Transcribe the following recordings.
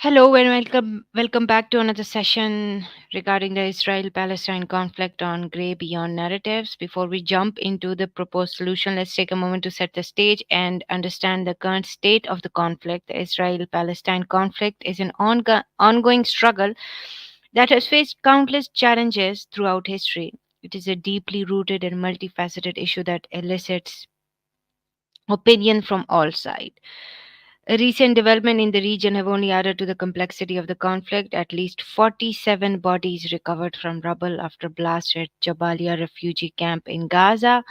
Hello and welcome back to another session regarding the Israel-Palestine conflict on Grey Beyond Narratives. Before we jump into the proposed solution, let's take a moment to set the stage and understand the current state of the conflict. The Israel-Palestine conflict is an ongoing struggle that has faced countless challenges throughout history. It is a deeply rooted and multifaceted issue that elicits opinion from all sides. A recent development in the region have only added to the complexity of the conflict. At least 47 bodies recovered from rubble after blast at Jabalia refugee camp in Gaza.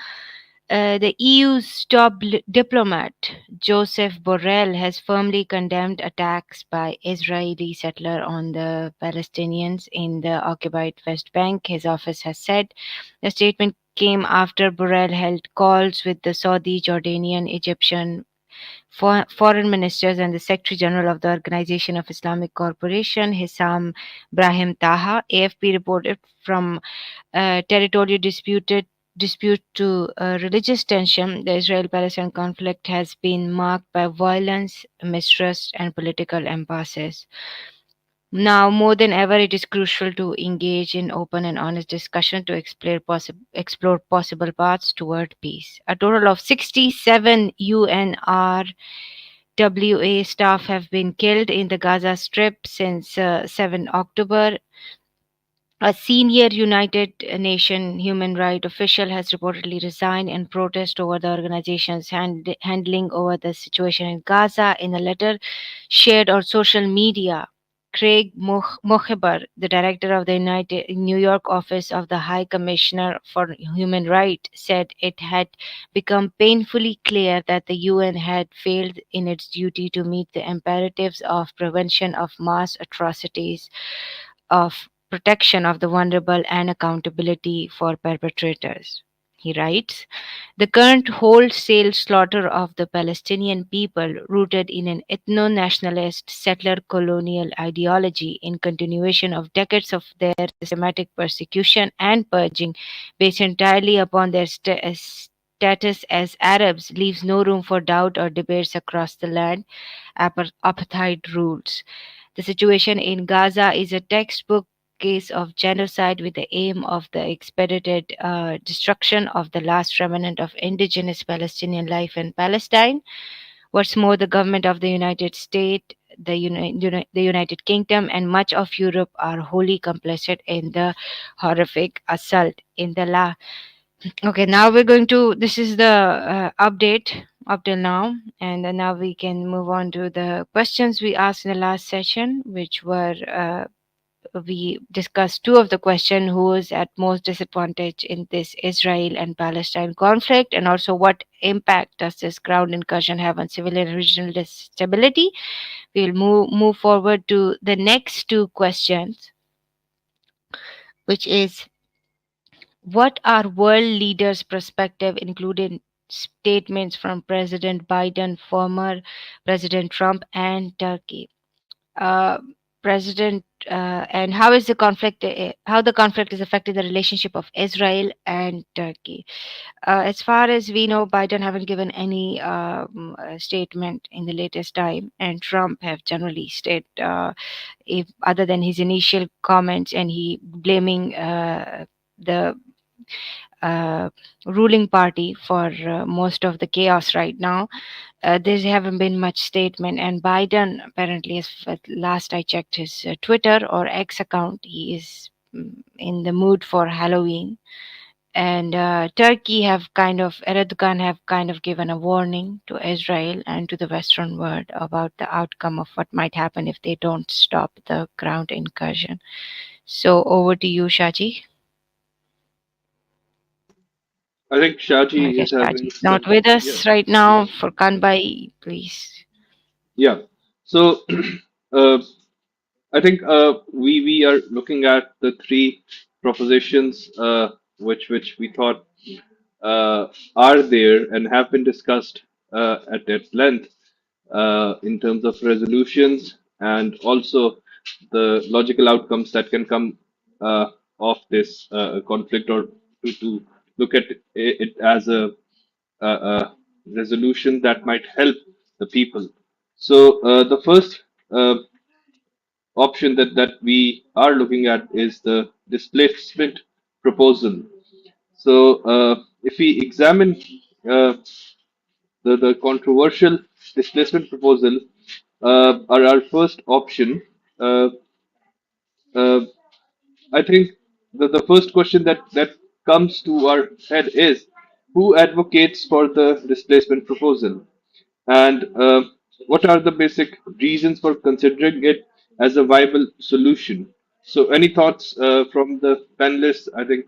The EU's top diplomat, Joseph Borrell, has firmly condemned attacks by Israeli settler on the Palestinians in the occupied West Bank. His office has said the statement came after Borrell held calls with the Saudi, Jordanian, Egyptian, foreign ministers and the Secretary General of the Organization of Islamic Cooperation, Hissam Brahim Taha. AFP reported from territorial dispute to religious tension. The Israel-Palestine conflict has been marked by violence, mistrust, and political impasses. Now, more than ever, it is crucial to engage in open and honest discussion to explore possible paths toward peace. A total of 67 UNRWA staff have been killed in the Gaza Strip since 7 October. A senior United Nations human rights official has reportedly resigned in protest over the organization's handling over the situation in Gaza. In a letter shared on social media, Craig Mocheber, the director of the New York office of the High Commissioner for Human Rights, said it had become painfully clear that the UN had failed in its duty to meet the imperatives of prevention of mass atrocities, of protection of the vulnerable, and accountability for perpetrators. He writes, the current wholesale slaughter of the Palestinian people, rooted in an ethno nationalist settler colonial ideology, in continuation of decades of their systematic persecution and purging, based entirely upon their status as Arabs, leaves no room for doubt or debates across the land. Apartheid rules. The situation in Gaza is a textbook case of genocide with the aim of the expedited destruction of the last remnant of indigenous Palestinian life in Palestine. What's more, the government of the United States, the United Kingdom, and much of Europe are wholly complicit in the horrific assault in the Okay, now we're going to. This is the update up till now, and then now we can move on to the questions we asked in the last session, which were we discussed two of the question: who is at most disadvantage in this Israel and Palestine conflict, and also what impact does this ground incursion have on civilian and regional stability. We'll move forward to the next two questions, which is what are world leaders' perspective, including statements from President Biden, former President Trump, and Turkey? Uh, President and how is the conflict? How the conflict is affecting the relationship of Israel and Turkey? As far as we know, Biden haven't given any statement in the latest time, and Trump have generally stayed, if other than his initial comments, and he blaming the uh, ruling party for most of the chaos right now. There haven't been much statement, and Biden apparently, as last I checked his Twitter or X account, he is in the mood for Halloween. And Turkey have kind of Erdogan have kind of given a warning to Israel and to the Western world about the outcome of what might happen if they don't stop the ground incursion. So over to you, Shaji. I think I Shaji guess is having Shaji's not some. with Yeah, us right now. yeah, For Kanbai, please. yeah. So, uh, I think we are looking at the three propositions which we thought are there and have been discussed at length in terms of resolutions and also the logical outcomes that can come of this conflict, or to look at it as a resolution that might help the people. So the first option that we are looking at is the displacement proposal. So, if we examine uh, the controversial displacement proposal, our first option, uh, uh, I think the first question that comes to our head is who advocates for the displacement proposal? And what are the basic reasons for considering it as a viable solution? So, any thoughts from the panelists? I think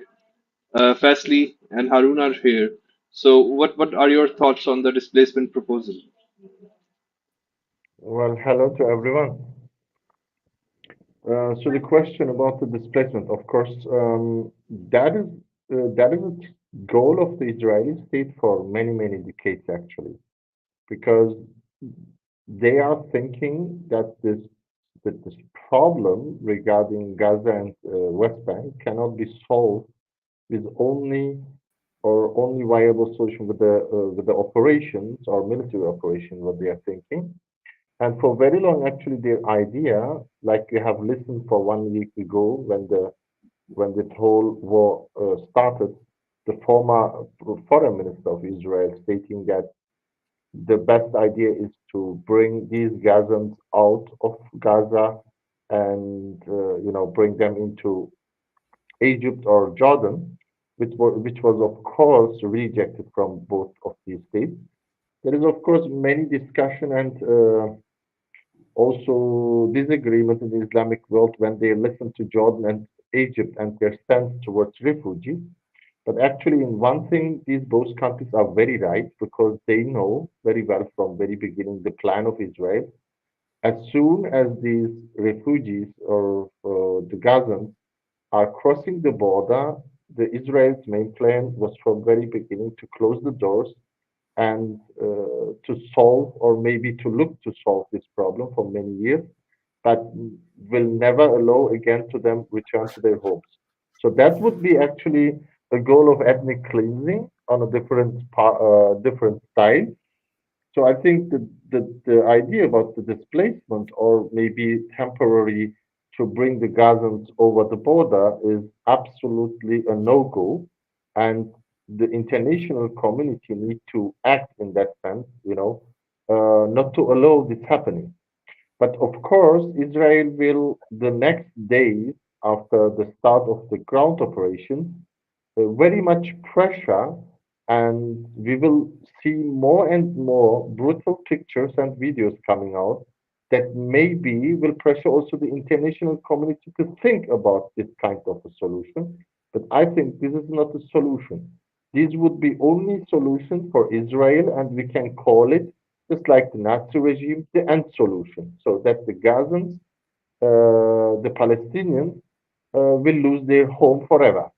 Fasli and Harun are here. So, what are your thoughts on the displacement proposal? Well, hello to everyone. So the question about the displacement, of course, that is a goal of the Israeli state for many, many decades, actually, because they are thinking that this problem regarding Gaza and West Bank cannot be solved with only viable solution with the operations or military operation, what they are thinking. And for very long, actually, their idea, like we have listened for 1 week ago when this whole war started, the former foreign minister of Israel stating that the best idea is to bring these Gazans out of Gaza and bring them into Egypt or Jordan, which was of course rejected from both of these states. There is of course many discussion and also disagreement in the Islamic world when they listen to Jordan and Egypt and their stance towards refugees. But actually, in one thing, these both countries are very right because they know very well from very beginning the plan of Israel. As soon as these refugees or the Gazans are crossing the border, the Israel's main plan was from very beginning to close the doors and to solve or maybe to look to solve this problem for many years, but will never allow again to them return to their homes. So that would be actually the goal of ethnic cleansing on a different style. So I think the idea about the displacement or maybe temporary to bring the Gazans over the border is absolutely a no-go. And the international community need to act in that sense, not to allow this happening. But of course, Israel will, the next days after the start of the ground operations, very much pressure, and we will see more and more brutal pictures and videos coming out that maybe will pressure also the international community to think about this kind of a solution. But I think this is not a solution. This would be only solution for Israel, and we can call it just like the Nazi regime, the end solution, so that the Gazans, the Palestinians, will lose their home forever.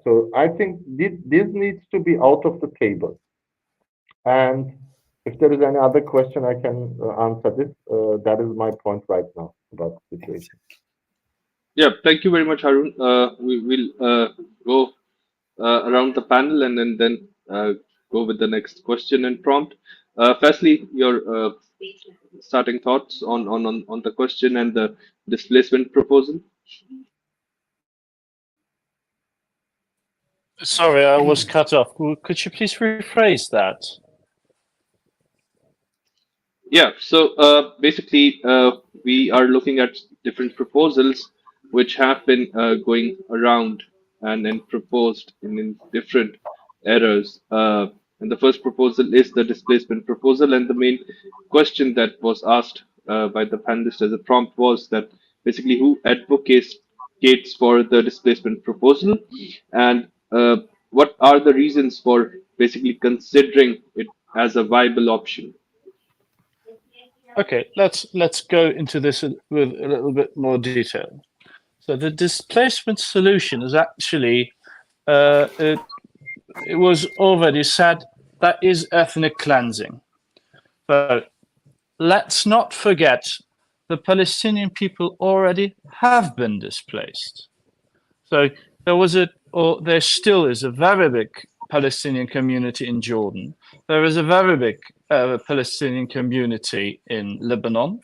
So I think this needs to be out of the table. And if there is any other question, I can answer this. That is my point right now about the situation. Yeah, thank you very much, Harun. We will go around the panel and then go with the next question and prompt. Firstly, your starting thoughts on the question and the displacement proposal. Sorry, I was cut off. Could you please rephrase that? Yeah, so basically, we are looking at different proposals which have been going around and proposed in different eras. And the first proposal is the displacement proposal. And the main question that was asked by the panelists as a prompt was that basically who advocates for the displacement proposal and what are the reasons for basically considering it as a viable option. Okay, let's go into this with a little bit more detail. So the displacement solution is actually it was already said that is ethnic cleansing. So let's not forget the Palestinian people already have been displaced. So there still is a very big Palestinian community in Jordan. There is a very big Palestinian community in Lebanon.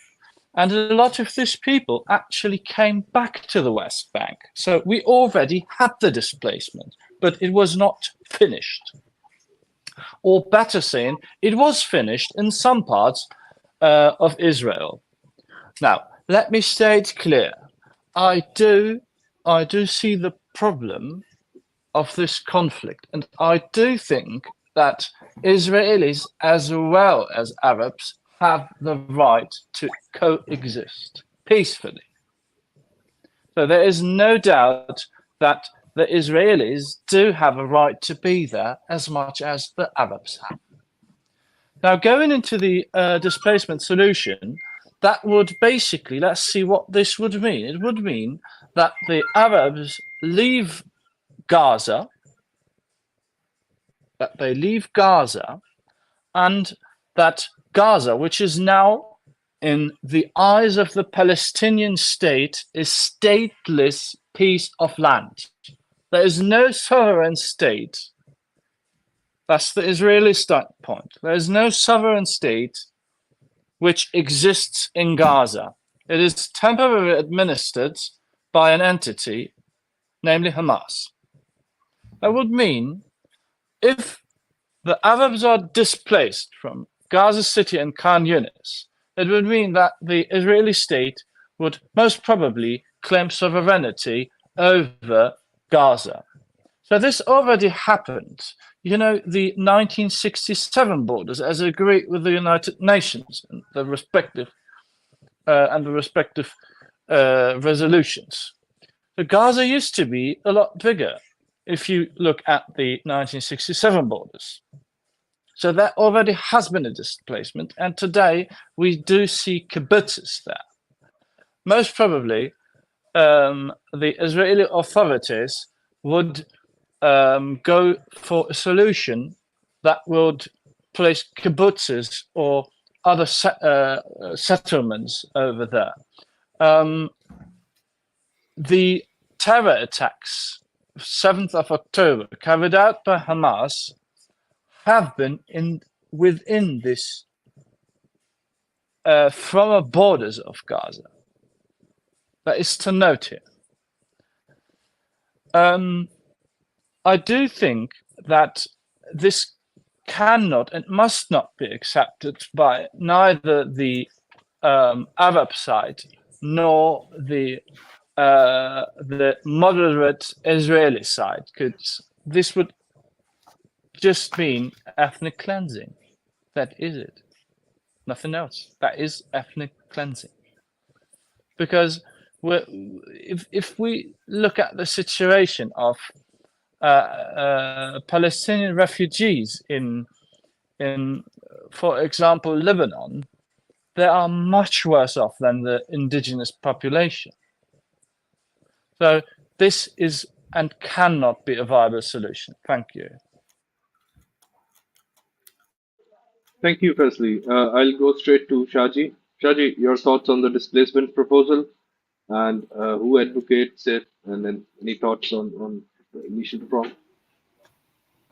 And a lot of these people actually came back to the West Bank. So we already had the displacement, but it was not finished. Or better saying, it was finished in some parts of Israel. Now, let me state clear. I do see the problem of this conflict, and I do think that Israelis as well as Arabs have the right to coexist peacefully. So there is no doubt that the Israelis do have a right to be there as much as the Arabs have. Now, going into the displacement solution, that would basically, let's see what this would mean. It would mean that the Arabs leave Gaza, and that Gaza, which is now in the eyes of the Palestinian state, is stateless piece of land. There is no sovereign state. That's the Israeli standpoint. There is no sovereign state which exists in Gaza. It is temporarily administered by an entity, namely Hamas. That would mean if the Arabs are displaced from Gaza City and Khan Yunis, it would mean that the Israeli state would most probably claim sovereignty over Gaza. So this already happened. You know, the 1967 borders, as agreed with the United Nations and the respective resolutions. So Gaza used to be a lot bigger if you look at the 1967 borders. So there already has been a displacement, and today we do see kibbutzes there. Most probably, the Israeli authorities would go for a solution that would place kibbutzes or other settlements over there. The terror attacks, 7th of October, carried out by Hamas, have been within this from borders of Gaza. That is to note here. I do think that this cannot and must not be accepted by neither the Arab side nor the moderate Israeli side, because this would just mean ethnic cleansing. That is it. Nothing else. That is ethnic cleansing. Because if we look at the situation of Palestinian refugees in, for example, Lebanon, they are much worse off than the indigenous population. So this is and cannot be a viable solution. Thank you. Thank you, Presley. I'll go straight to Shaji. Shaji, your thoughts on the displacement proposal and who advocates it, and then any thoughts on the initial prompt?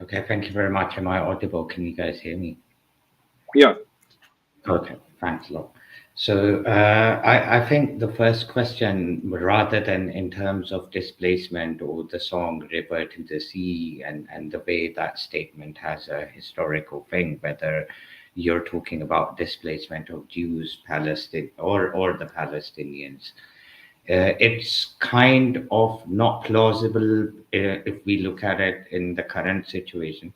Okay, thank you very much. Am I audible? Can you guys hear me? Yeah. Okay, thanks a lot. So I think the first question, rather than in terms of displacement or the song River to the Sea and the way that statement has a historical thing, whether you're talking about displacement of Jews, Palestine, or the Palestinians, it's kind of not plausible if we look at it in the current situation.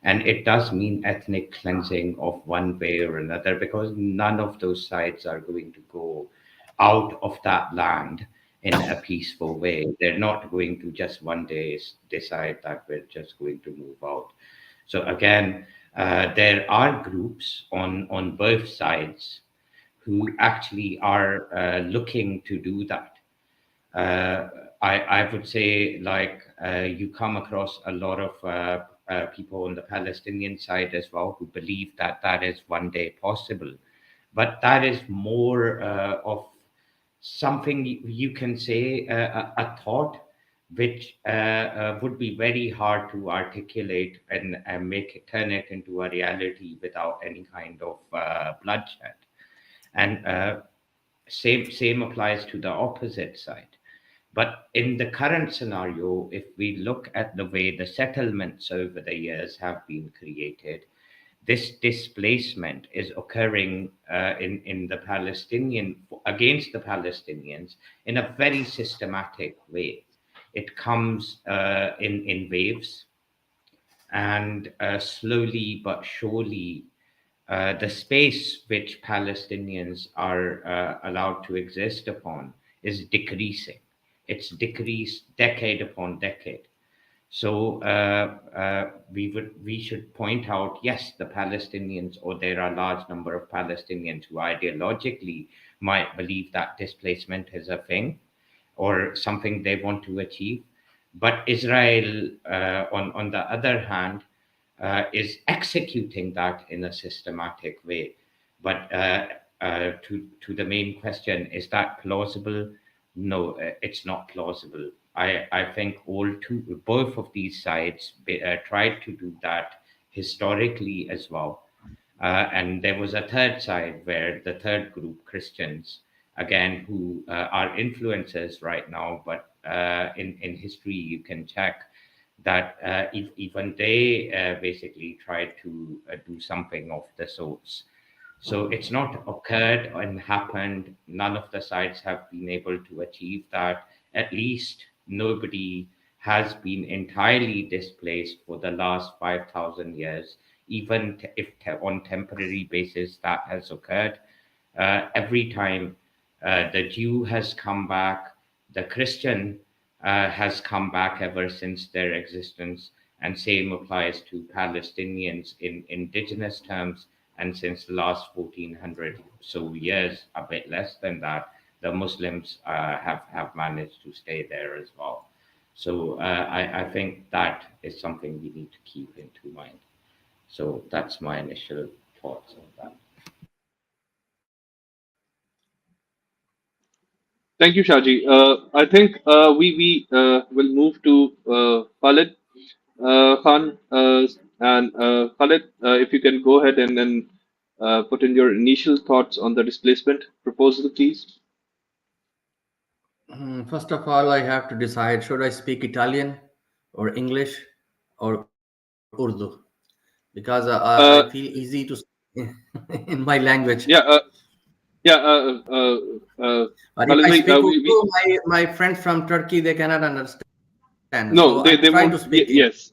And it does mean ethnic cleansing of one way or another, because none of those sides are going to go out of that land in a peaceful way. They're not going to just one day decide that we're just going to move out. So again, there are groups on both sides who actually are looking to do that. I would say, like, you come across a lot of people on the Palestinian side as well who believe that that is one day possible. But that is more of something you can say, a thought which would be very hard to articulate and turn it into a reality without any kind of bloodshed. And same applies to the opposite side. But in the current scenario, if we look at the way the settlements over the years have been created, this displacement is occurring in the Palestinian against the Palestinians in a very systematic way. It comes in waves, and slowly but surely, the space which Palestinians are allowed to exist upon is decreasing. It's decreased decade upon decade. So we should point out, yes, the Palestinians, or there are a large number of Palestinians who ideologically might believe that displacement is a thing or something they want to achieve. But Israel, on the other hand, is executing that in a systematic way. But to the main question, is that plausible? No, it's not plausible. I think both of these sides tried to do that historically as well. And there was a third side where the third group, Christians, again, who are influencers right now, but in history you can check that even they basically tried to do something of the sorts. So it's not occurred and happened. None of the sides have been able to achieve that. At least nobody has been entirely displaced for the last 5,000 years, even if on temporary basis that has occurred. Every time the Jew has come back, the Christian has come back ever since their existence, and same applies to Palestinians in indigenous terms. And since the last 1400 so years, a bit less than that, the Muslims have managed to stay there as well. So I think that is something we need to keep into mind. So that's my initial thoughts on that. Thank you, Shaji. I think we will move to Khalid Khan, and Khalid, if you can go ahead and then put in your initial thoughts on the displacement proposal, please. First of all, I have to decide should I speak Italian or English or Urdu, because I feel Uh, easy to in my language. yeah, yeah, But if Khalid, I speak we Urdu, my friends from Turkey they cannot understand. So I try to no, speak they English. won't. Yes,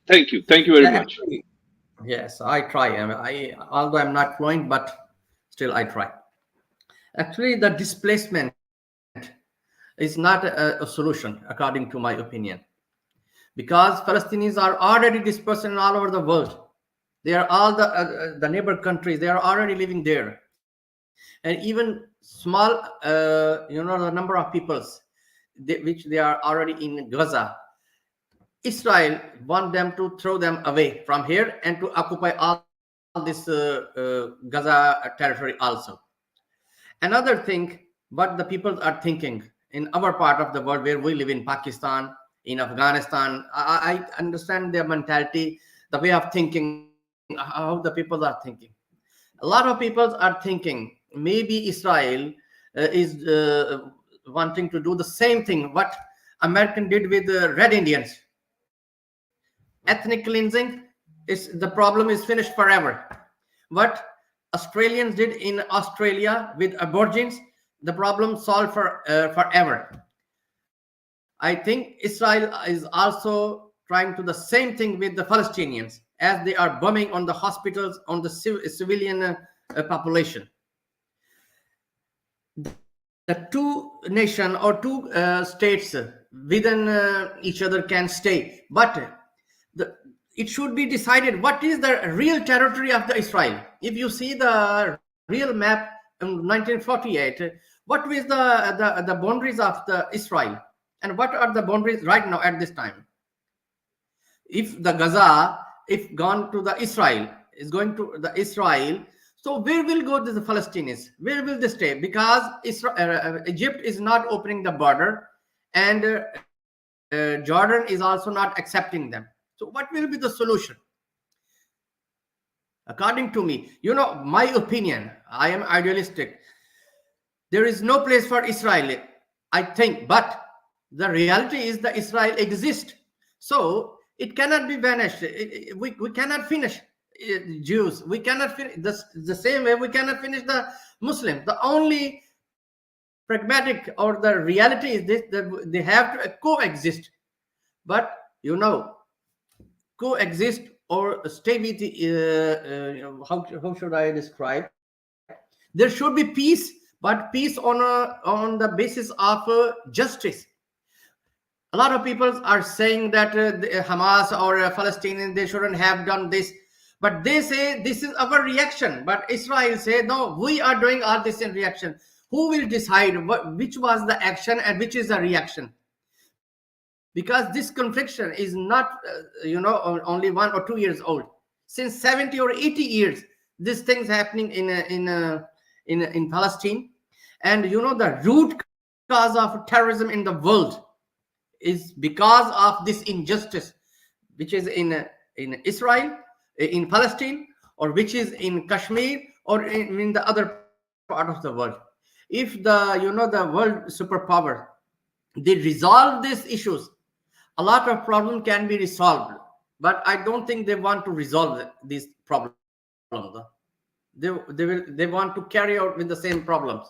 thank you Yeah, very much. actually, yes, I try. Although I'm not fluent, but still I try. Actually, the displacement is not a solution, according to my opinion, because Palestinians are already dispersed all over the world. They are all the neighbor countries. They are already living there, and even small, the number of peoples, which they are already in Gaza. Israel want them to throw them away from here and to occupy all this Gaza territory also. Another thing, what the people are thinking in our part of the world where we live in Pakistan, in Afghanistan, I understand their mentality, the way of thinking, how the people are thinking. A lot of people are thinking maybe Israel is wanting to do the same thing what American did with the Red Indians. Ethnic cleansing the problem is finished forever. What Australians did in Australia with Aborigines, the problem solved forever. I think Israel is also trying to the same thing with the Palestinians, as they are bombing on the hospitals, on the civilian population. The two nation or two states within each other can stay, but it should be decided what is the real territory of the Israel. If you see the real map in 1948, what is the boundaries of the Israel, and what are the boundaries right now at this time? If the Gaza, if gone to the Israel, is going to the Israel, so where will go to the Palestinians? Where will they stay? Because Egypt is not opening the border, and Jordan is also not accepting them. So what will be the solution? According to me, my opinion, I am idealistic. There is no place for Israel, I think. But the reality is that Israel exists. So it cannot be vanished. We cannot finish Jews. We cannot finish the same way we cannot finish the Muslims. The only pragmatic or the reality is this, that they have to coexist. But coexist or stay with how should I describe? There should be peace, but peace on the basis of justice. A lot of people are saying that the Hamas or Palestinians, they shouldn't have done this, but they say this is our reaction. But Israel say no, we are doing all this in reaction. Who will decide which was the action and which is the reaction? Because this confliction is not only 1 or 2 years old. Since 70 or 80 years these things happening in Palestine. And the root cause of terrorism in the world is because of this injustice, which is in Israel, in Palestine, or which is in Kashmir, or in the other part of the world. If the world superpower, they resolve these issues, a lot of problem can be resolved. But I don't think they want to resolve these problems. They want to carry out with the same problems,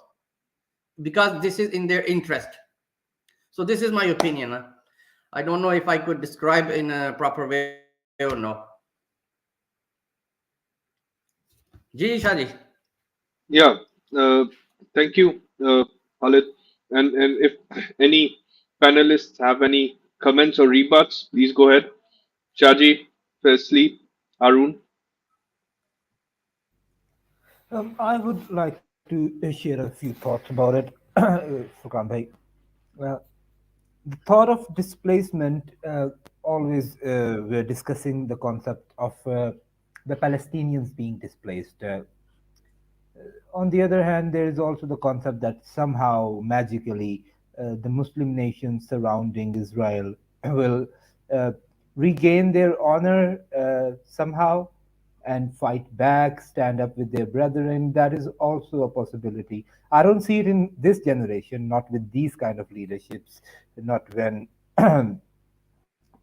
because this is in their interest. So this is my opinion. I don't know if I could describe in a proper way or no. Ji Shaji. Yeah. Uh, Thank you, Khalid. And if any panelists have any comments or rebuts, please go ahead. Shaji, firstly, Arun. I would like to share a few thoughts about it, Furkan bhai. The thought of displacement, always we're discussing the concept of the Palestinians being displaced. On the other hand, there is also the concept that somehow magically the Muslim nations surrounding Israel will uh, regain their honor somehow and fight back, stand up with their brethren. That is also a possibility. I don't see it in this generation, not with these kind of leaderships, not when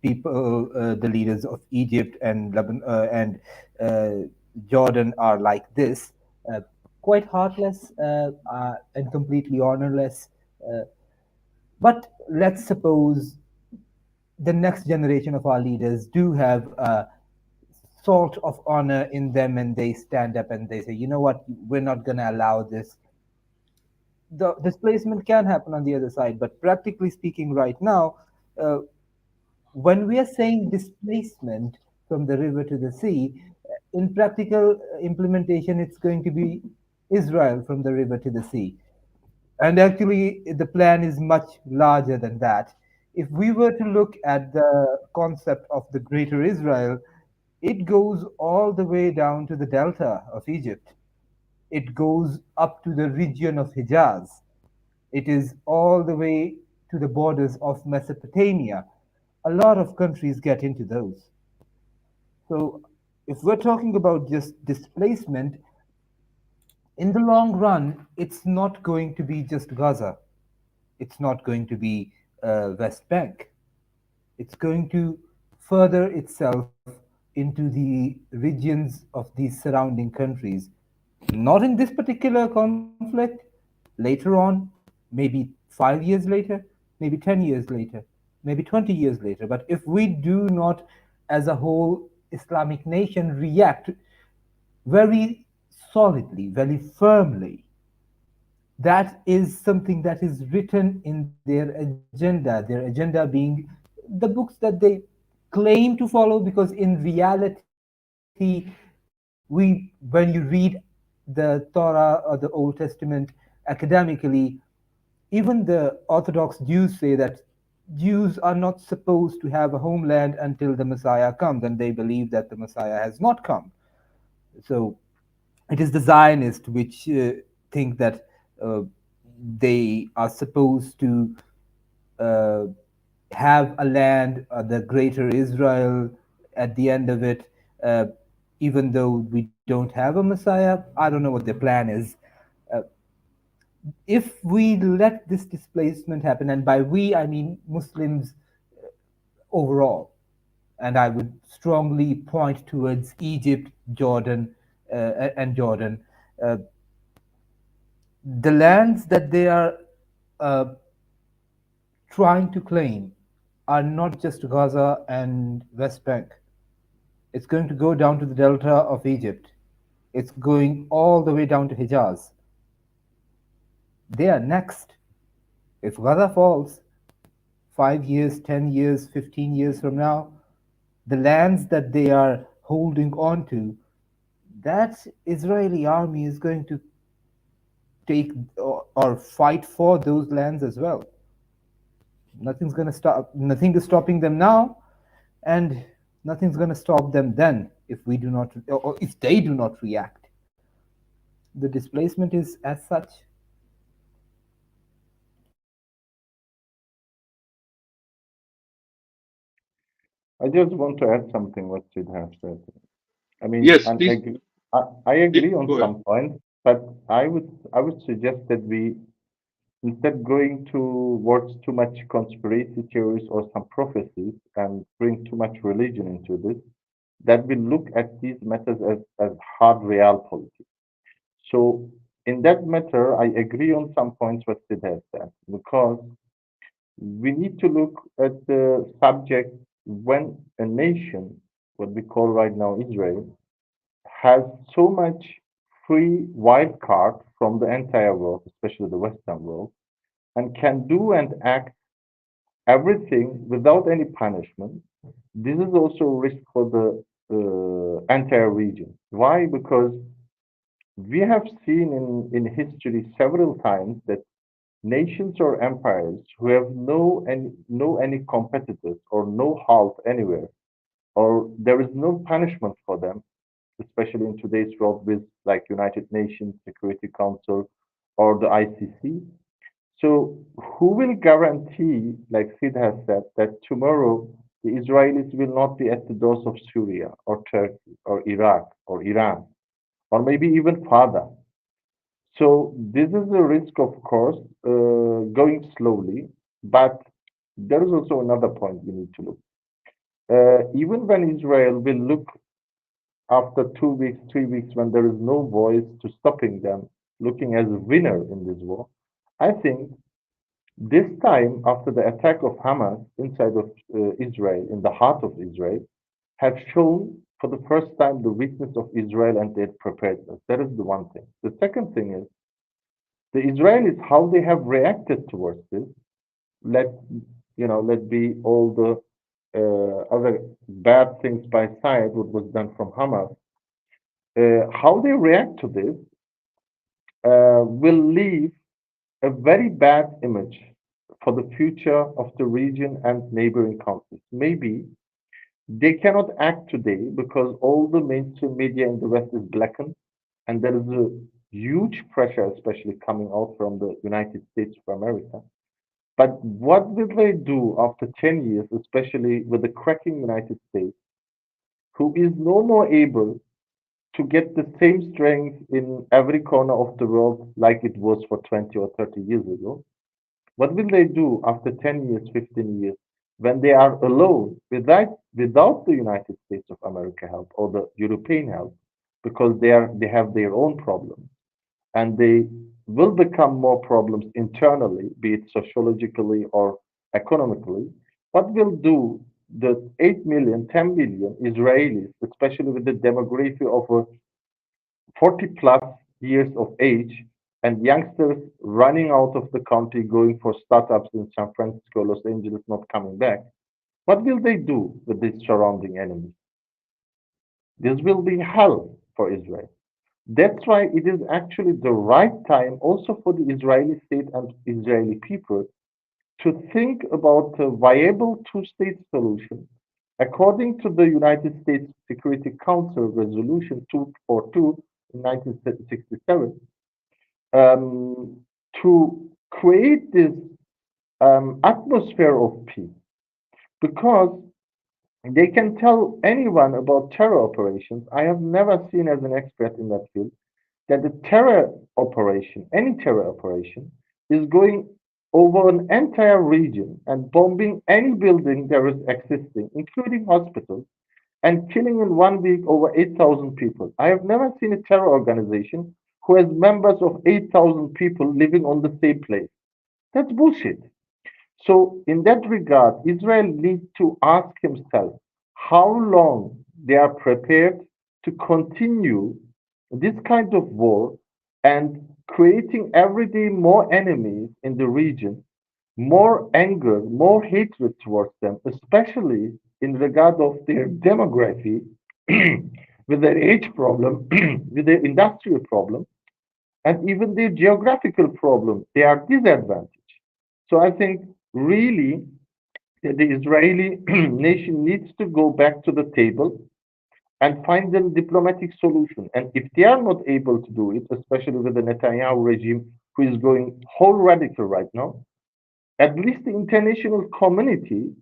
people, the leaders of Egypt and Lebanon uh, Jordan are like this, uh, quite heartless and completely honorless. Uh, but let's suppose the next generation of our leaders do have a salt of honor in them, and they stand up and they say, you know what, we're not going to allow this. The displacement can happen on the other side, but practically speaking, right now, uh, when we are saying displacement from the river to the sea, in practical implementation, it's going to be Israel from the river to the sea. And actually, the plan is much larger than that. If we were to look at the concept of the greater Israel, it goes all the way down to the delta of Egypt. It goes up to the region of Hijaz. It is all the way to the borders of Mesopotamia. A lot of countries get into those. So, if we're talking about just displacement, in the long run, it's not going to be just Gaza. It's not going to be West Bank. It's going to further itself into the regions of these surrounding countries. Not in this particular conflict, later on, maybe 5 years later, maybe 10 years later, maybe 20 years later. But if we do not, as a whole Islamic nation, react very solidly, very firmly, that is something that is written in their agenda being the books that they claim to follow, because in reality, when you read the Torah or the Old Testament academically, even the Orthodox Jews say that Jews are not supposed to have a homeland until the Messiah comes, and they believe that the Messiah has not come. So it is the Zionists which think that uh, they are supposed to uh, have a land, the greater Israel, at the end of it, uh, even though we don't have a Messiah. I don't know what their plan is. Uh, if we let this displacement happen, and by we I mean Muslims overall, and I would strongly point towards Egypt, Jordan, and Jordan, uh, the lands that they are uh, trying to claim are not just Gaza and West Bank. It's going to go down to the delta of Egypt. It's going all the way down to Hijaz. They are next. If Gaza falls 5 years, 10 years, 15 years from now, the lands that they are holding on to, that Israeli army is going to take or fight for those lands as well. Nothing's going to stop. Nothing is stopping them now, and nothing's going to stop them then if we do not, or if they do not react. The displacement is as such. I just want to add something what Sid has said. I mean, Yes, and please. I Yeah, agree on go ahead. some points, but I would suggest that we, instead going towards too much conspiracy theories or some prophecies and bring too much religion into this, that we look at these matters as hard realpolitik. So in that matter, I agree on some points what Sid has said, because we need to look at the subject when a nation, what we call right now Israel, has so much free wild card from the entire world, especially the Western world, and can do and act everything without any punishment. This is also a risk for the entire region. Why? Because we have seen in history several times that nations or empires who have no any competitors or no halt anywhere, or there is no punishment for them, especially in today's world with like United Nations Security Council or the ICC. So who will guarantee, like Sid has said, that tomorrow the Israelis will not be at the doors of Syria or Turkey or Iraq or Iran or maybe even farther? So this is a risk, of course, going slowly, but there is also another point we need to look. Even when Israel will look after 2 weeks, 3 weeks, when there is no voice to stopping them, looking as a winner in this war, I think this time, after the attack of Hamas inside of Israel, in the heart of Israel, have shown for the first time the weakness of Israel and their preparedness. That is the one thing. The second thing is the Israelis, how they have reacted towards this. Let let be all the other bad things by side, what was done from Hamas. How they react to this will leave a very bad image for the future of the region and neighboring countries. Maybe they cannot act today because all the mainstream media in the West is blackened, and there is a huge pressure, especially coming out from the United States of America. But what will they do after 10 years, especially with the cracking United States, who is no more able to get the same strength in every corner of the world like it was for 20 or 30 years ago? What will they do after 10 years, 15 years, when they are alone without the United States of America help or the European help, because they have their own problems and they will become more problems internally, be it sociologically or economically? What will do the 8 million, 10 million Israelis, especially with the demography of a 40 plus years of age and youngsters running out of the country going for startups in San Francisco, Los Angeles, not coming back? What will they do with these surrounding enemies? This will be hell for Israel. That's why it is actually the right time also for the Israeli state and Israeli people to think about a viable two-state solution according to the United States Security Council Resolution 242 in 1967, um, to create this atmosphere of peace, because they can tell anyone about terror operations. I have never seen, as an expert in that field, that the terror operation, any terror operation, is going over an entire region and bombing any building there is existing, including hospitals, and killing in 1 week over 8,000 people. I have never seen a terror organization who has members of 8,000 people living on the same place. That's bullshit. So, in that regard, Israel needs to ask himself how long they are prepared to continue this kind of war and creating every day more enemies in the region, more anger, more hatred towards them, especially in regard of their demography, with their age problem, with their industrial problem, and even their geographical problem. They are disadvantaged. So I think really the Israeli nation needs to go back to the table and find a diplomatic solution. And if they are not able to do it, especially with the Netanyahu regime, who is going whole radical right now, at least the international community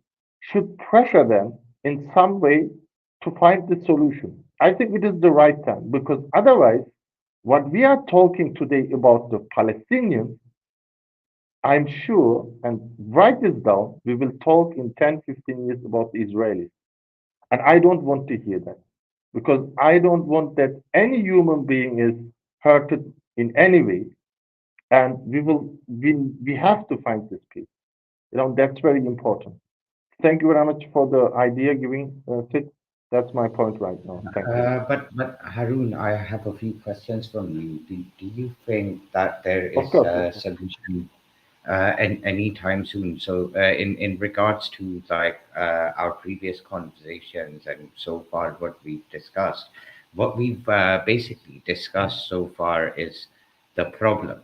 should pressure them in some way to find the solution. I think it is the right time because otherwise, what we are talking today about the Palestinians, I'm sure, and write this down, we will talk in 10, 15 years about the Israelis. And I don't want to hear that because I don't want that any human being is hurted in any way. And we have to find this peace. That's very important. Thank you very much for the idea giving, Sid. That's my point right now. Thank you. But Harun, I have a few questions from you. Do you think that there Of is course, of a course. solution anytime soon? So, in regards to like our previous conversations and so far what we've discussed, what we've basically discussed so far is the problem,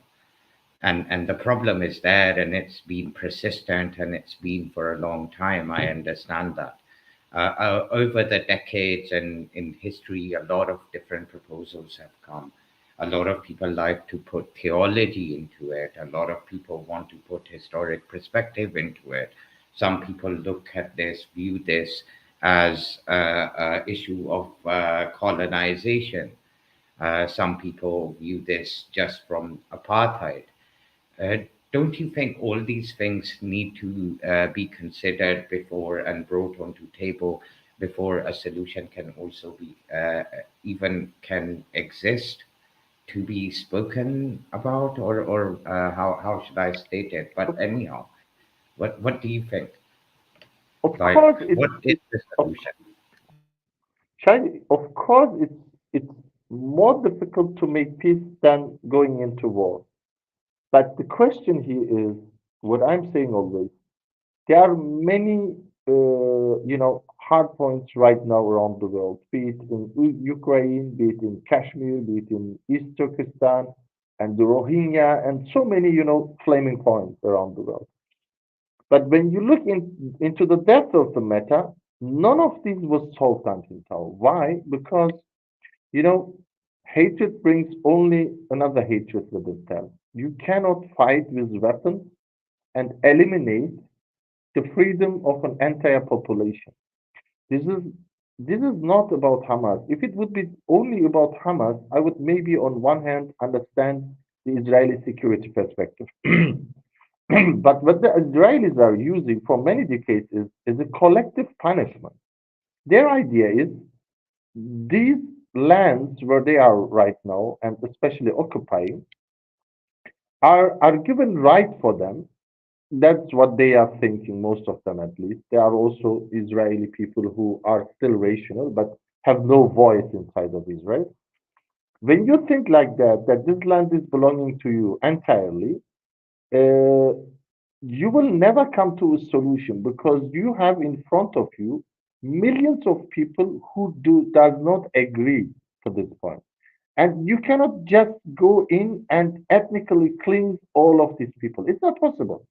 and the problem is there, and it's been persistent, and it's been for a long time. I understand that. Over the decades and in history, a lot of different proposals have come. A lot of people like to put theology into it. A lot of people want to put historic perspective into it. Some people look at this, view this as a issue of colonization. Some people view this just from apartheid. Uh, don't you think all these things need to be considered before and brought onto table before a solution can also be even can exist to be spoken about, or how should I state it? But Of, anyhow, what do you think? of Like, course, what is the of, solution? of course, it's more difficult to make peace than going into war. But the question here is what I'm saying always. There are many, hard points right now around the world, be it in Ukraine, be it in Kashmir, be it in East Turkestan, and the Rohingya, and so many, flaming points around the world. But when you look into the depth of the matter, none of these was solved until now. Why? Because, you know, hatred brings only another hatred with itself. You cannot fight with weapons and eliminate the freedom of an entire population. This is this is not about Hamas. If it would be only about Hamas, I would maybe on one hand understand the Israeli security perspective. But what the Israelis are using for many decades is a collective punishment. Their idea is these lands where they are right now, and especially occupying, are given right for them. That's what they are thinking, most of them at least. There are also Israeli people who are still rational but have no voice inside of Israel. When you think like that, that this land is belonging to you entirely, uh, you will never come to a solution because you have in front of you millions of people who does not agree to this point. And you cannot just go in and ethnically cleanse all of these people. It's not possible.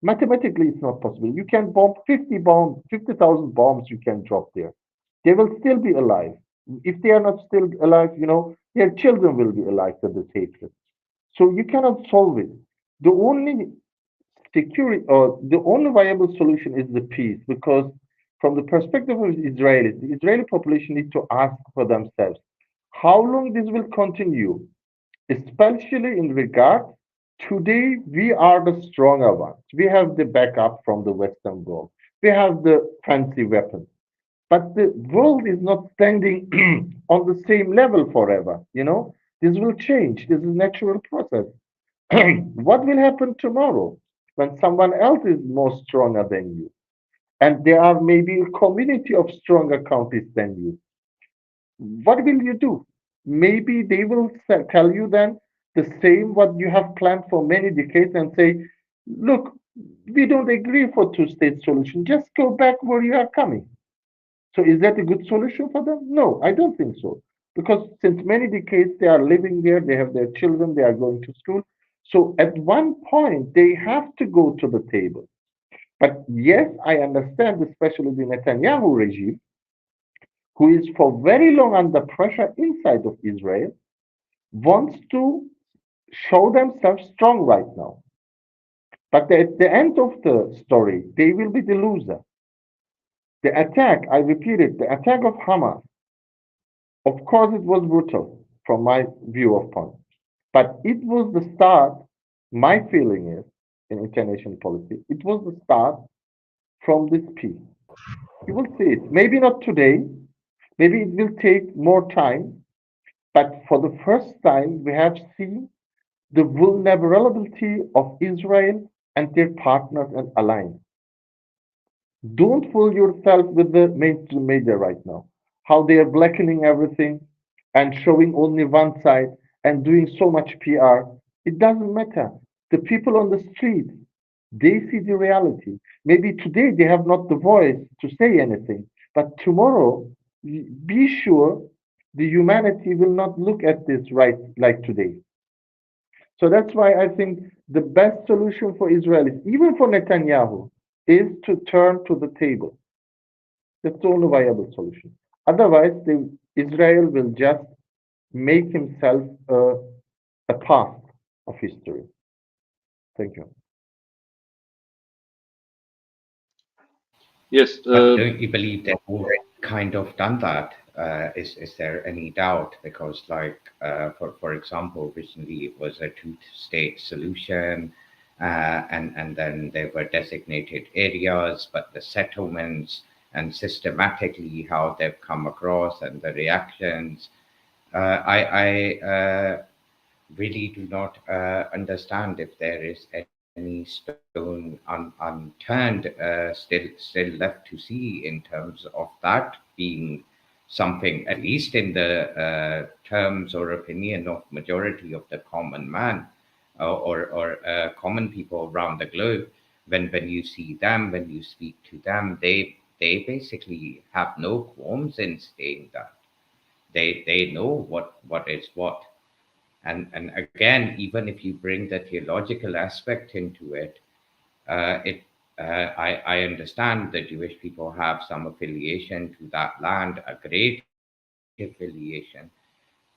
Mathematically, it's not possible. You can bomb 50,000 bombs you can drop there. They will still be alive. If they are not still alive, their children will be alive to this hatred. So you cannot solve it. The only security or the only viable solution is the peace because from the perspective of Israelis, the Israeli population need to ask for themselves how long this will continue. especially in regard today we are the stronger ones. We have the backup from the Western world. We have the fancy weapons. But the world is not standing on the same level forever. This will change. This is a natural process. What will happen tomorrow when someone else is more stronger than you? And there are maybe a community of stronger countries than you. What will you do? Maybe they will tell you then the same what you have planned for many decades and say, look, we don't agree for two-state solution. Just go back where you are coming. So is that a good solution for them? No, I don't think so. Because since many decades they are living there, they have their children, they are going to school. So at one point they have to go to the table. But yes, I understand, especially the Netanyahu regime, who is for very long under pressure inside of Israel, wants to show themselves strong right now. But at the end of the story, they will be the loser. The attack, I repeat it, the attack of Hamas, of course, it was brutal from my view of point. But it was the start, my feeling is, in international policy, it was the start from this peace. You will see it. Maybe not today, maybe it will take more time, but for the first time, we have seen the vulnerability of Israel and their partners and allies. Don't fool yourself with the mainstream media right now. How they are blackening everything and showing only one side and doing so much PR. It doesn't matter. The people on the street, they see the reality. Maybe today they have not the voice to say anything, but tomorrow, be sure the humanity will not look at this right like today. So that's why I think the best solution for Israelis, even for Netanyahu, is to turn to the table. That's the only viable solution. Otherwise, Israel will just make himself a past of history. Thank you. Yes. But don't you believe they've already kind of done that? Is there any doubt? Because, like, for example, recently it was a two-state solution, and then there were designated areas, but the settlements and systematically how they've come across and the reactions. I really do not understand if there is any stone unturned still left to see in terms of that being something, at least in the terms or opinion of majority of the common man or common people around the globe. When you see them, when you speak to them, they basically have no qualms in saying that they know what is what. And again, even if you bring the theological aspect into it, it I understand the Jewish people have some affiliation to that land, a great affiliation,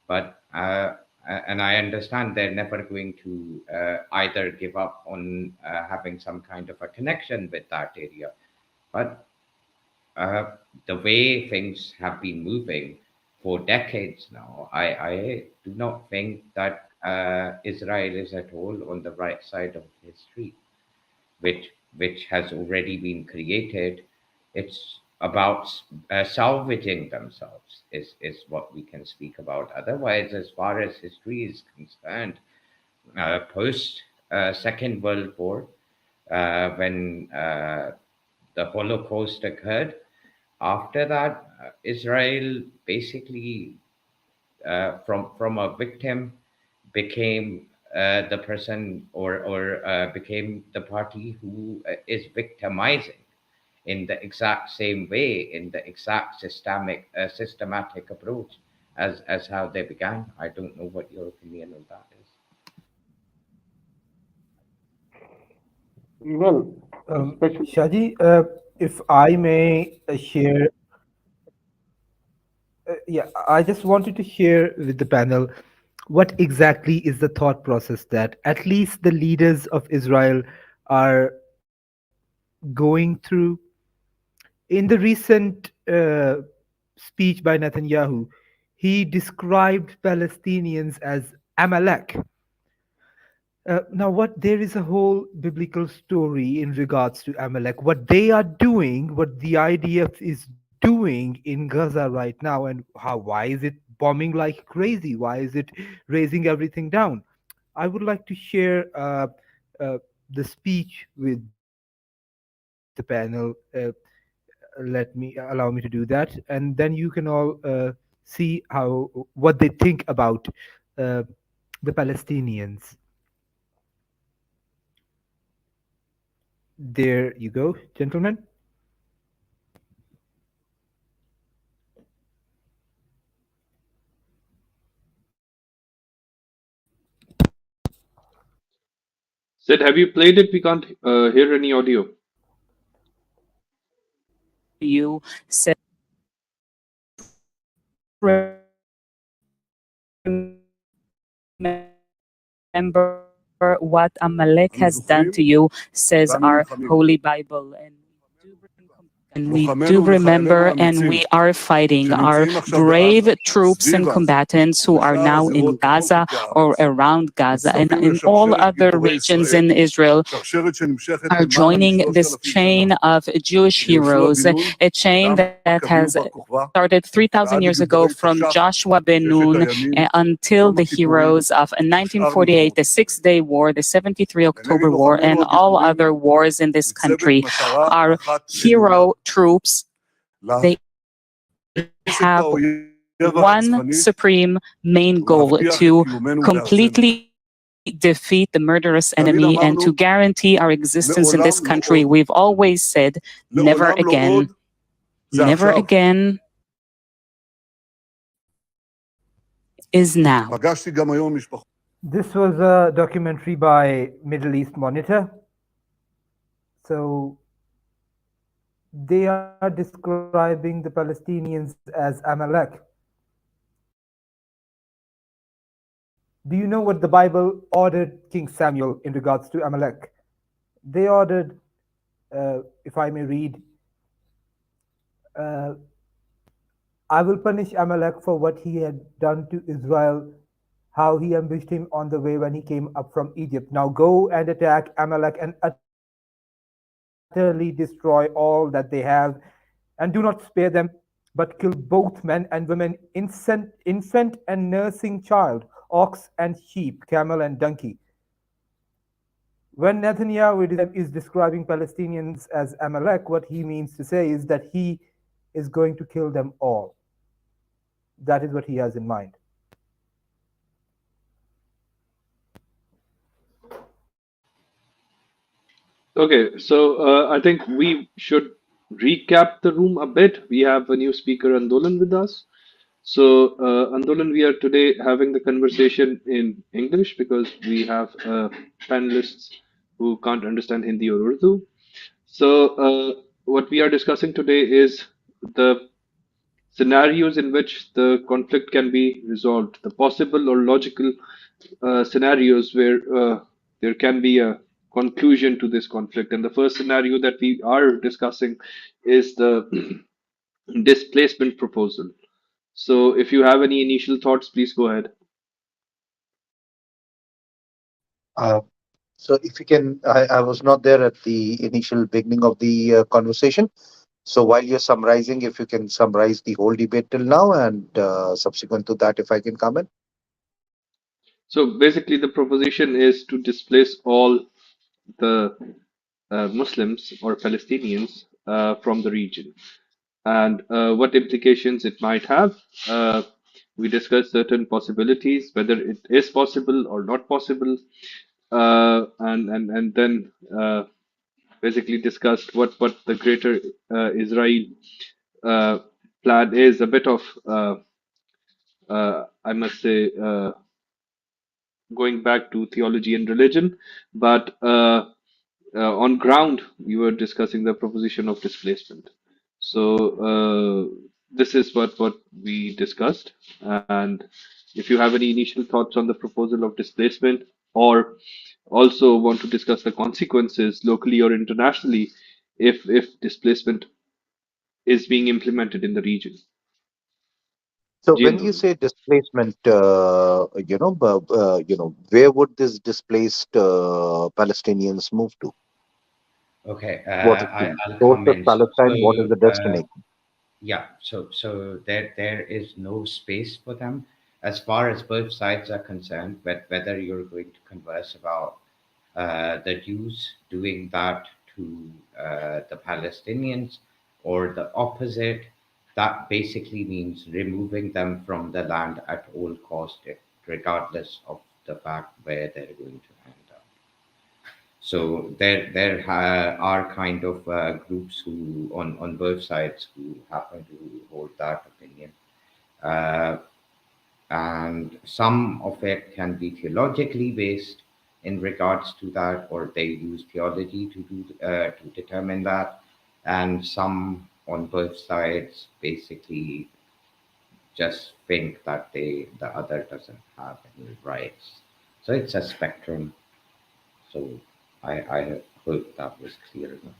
but and I understand they're never going to either give up on having some kind of a connection with that area. But the way things have been moving for decades now, I do not think that Israel is at all on the right side of history, which has already been created. It's about salvaging themselves is what we can speak about. Otherwise, as far as history is concerned, post Second World War, when the Holocaust occurred, after that, Israel basically, from a victim, became the person or became the party who is victimizing in the exact same way, in the exact systematic approach as how they began. I don't know what your opinion on that is. Well, especially, Shaji, if I may share, yeah, I just wanted to share with the panel what exactly is the thought process that at least the leaders of Israel are going through. In the recent speech by Netanyahu, he described Palestinians as Amalek. Now, what there is a whole biblical story in regards to Amalek. What they are doing, what the IDF is doing in Gaza right now, and why is it bombing like crazy? Why is it raising everything down? I would like to share the speech with the panel. Allow me to do that, and then you can all see what they think about uh, the Palestinians. There you go, gentlemen. Sid, have you played it? We can't hear any audio. Remember what Amalek has done to you, says our Holy Bible. And we do remember, and we are fighting. Our brave troops and combatants who are now in Gaza or around Gaza and in all other regions in Israel are joining this chain of Jewish heroes, a chain that has started 3,000 years ago from Joshua ben Nun until the heroes of 1948, the Six-Day War, the 73 October War, and all other wars in this country. Our hero troops, they have one supreme main goal: to completely defeat the murderous enemy and to guarantee our existence in this country. We've always said, never again, never again is now. This was a documentary by Middle East Monitor. So they are describing the Palestinians as Amalek. Do you know what the Bible ordered King Samuel in regards to Amalek? They ordered, if I may read, uh, I will punish Amalek for what he had done to Israel, how he ambushed him on the way when he came up from Egypt. Now go and attack Amalek and utterly destroy all that they have, and do not spare them, but kill both men and women, infant and nursing child, ox and sheep, camel and donkey. When Netanyahu is describing Palestinians as Amalek, what he means to say is that he is going to kill them all. That is what he has in mind. Okay, so I think we should recap the room a bit. We have a new speaker, Andolan, with us. So, Andolan, we are today having the conversation in English because we have panelists who can't understand Hindi or Urdu. So, what we are discussing today is the scenarios in which the conflict can be resolved, the possible or logical scenarios where there can be a conclusion to this conflict. And the first scenario that we are discussing is the displacement proposal. So, if you have any initial thoughts, please go ahead. Uh, so if you can, I was not there at the initial beginning of the conversation. So while you're summarizing, if you can summarize the whole debate till now, and subsequent to that, if I can comment. So, basically, the proposition is to displace all the Muslims or Palestinians from the region, and what implications it might have. We discussed certain possibilities, whether it is possible or not possible, and then basically discussed what the greater Israel uh, plan is. A bit of I must say going back to theology and religion, but on ground, we were discussing the proposition of displacement. So this is what we discussed. And if you have any initial thoughts on the proposal of displacement, or also want to discuss the consequences locally or internationally if displacement is being implemented in the region. So जी when you Anmol. say displacement, where would this displaced Palestinians move to? Okay, What is the I'll source of comment. Palestine? What is the destination? Yeah, so there is no space for them as far as both sides are concerned. But whether you're going to converse about the Jews doing that to the Palestinians or the opposite, that basically means removing them from the land at all cost, regardless of the fact where they're going to end up. So there are kind of groups who on both sides who happen to hold that opinion. Uh, and some of it can be theologically based in regards to that, or they use theology to determine that, and some on both sides basically just think that the other doesn't have any rights. So it's a spectrum. So I hope that was clear enough.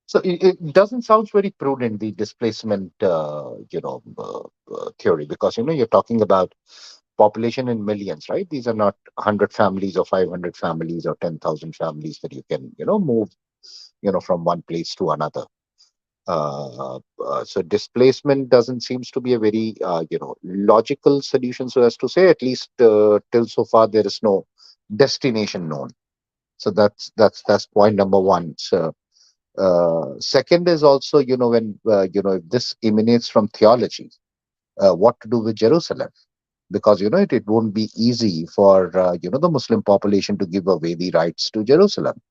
So it doesn't sound very prudent, the displacement, theory, because you're talking about population in millions, right? These are not 100 families or 500 families or 10,000 families that you can, move, from one place to another. So displacement doesn't seems to be a very, logical solution, so as to say, at least till so far there is no destination known. So that's point number one. So second is also, when if this emanates from theology, what to do with Jerusalem? Because it won't be easy for the Muslim population to give away the rights to Jerusalem.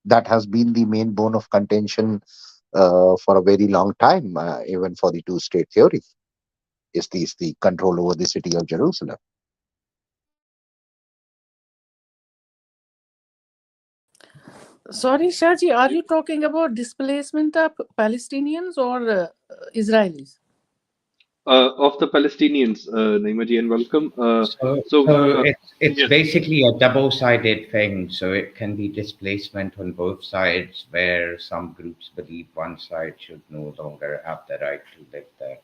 That has been the main bone of contention for a very long time, even for the two-state theory. Is the control over the city of Jerusalem? Sorry, Shaji, are you talking about displacement of Palestinians or Israelis? Of the Palestinians, Naima ji, and welcome. So it's Yes. basically a double-sided thing. So it can be displacement on both sides, where some groups believe one side should no longer have the right to live there.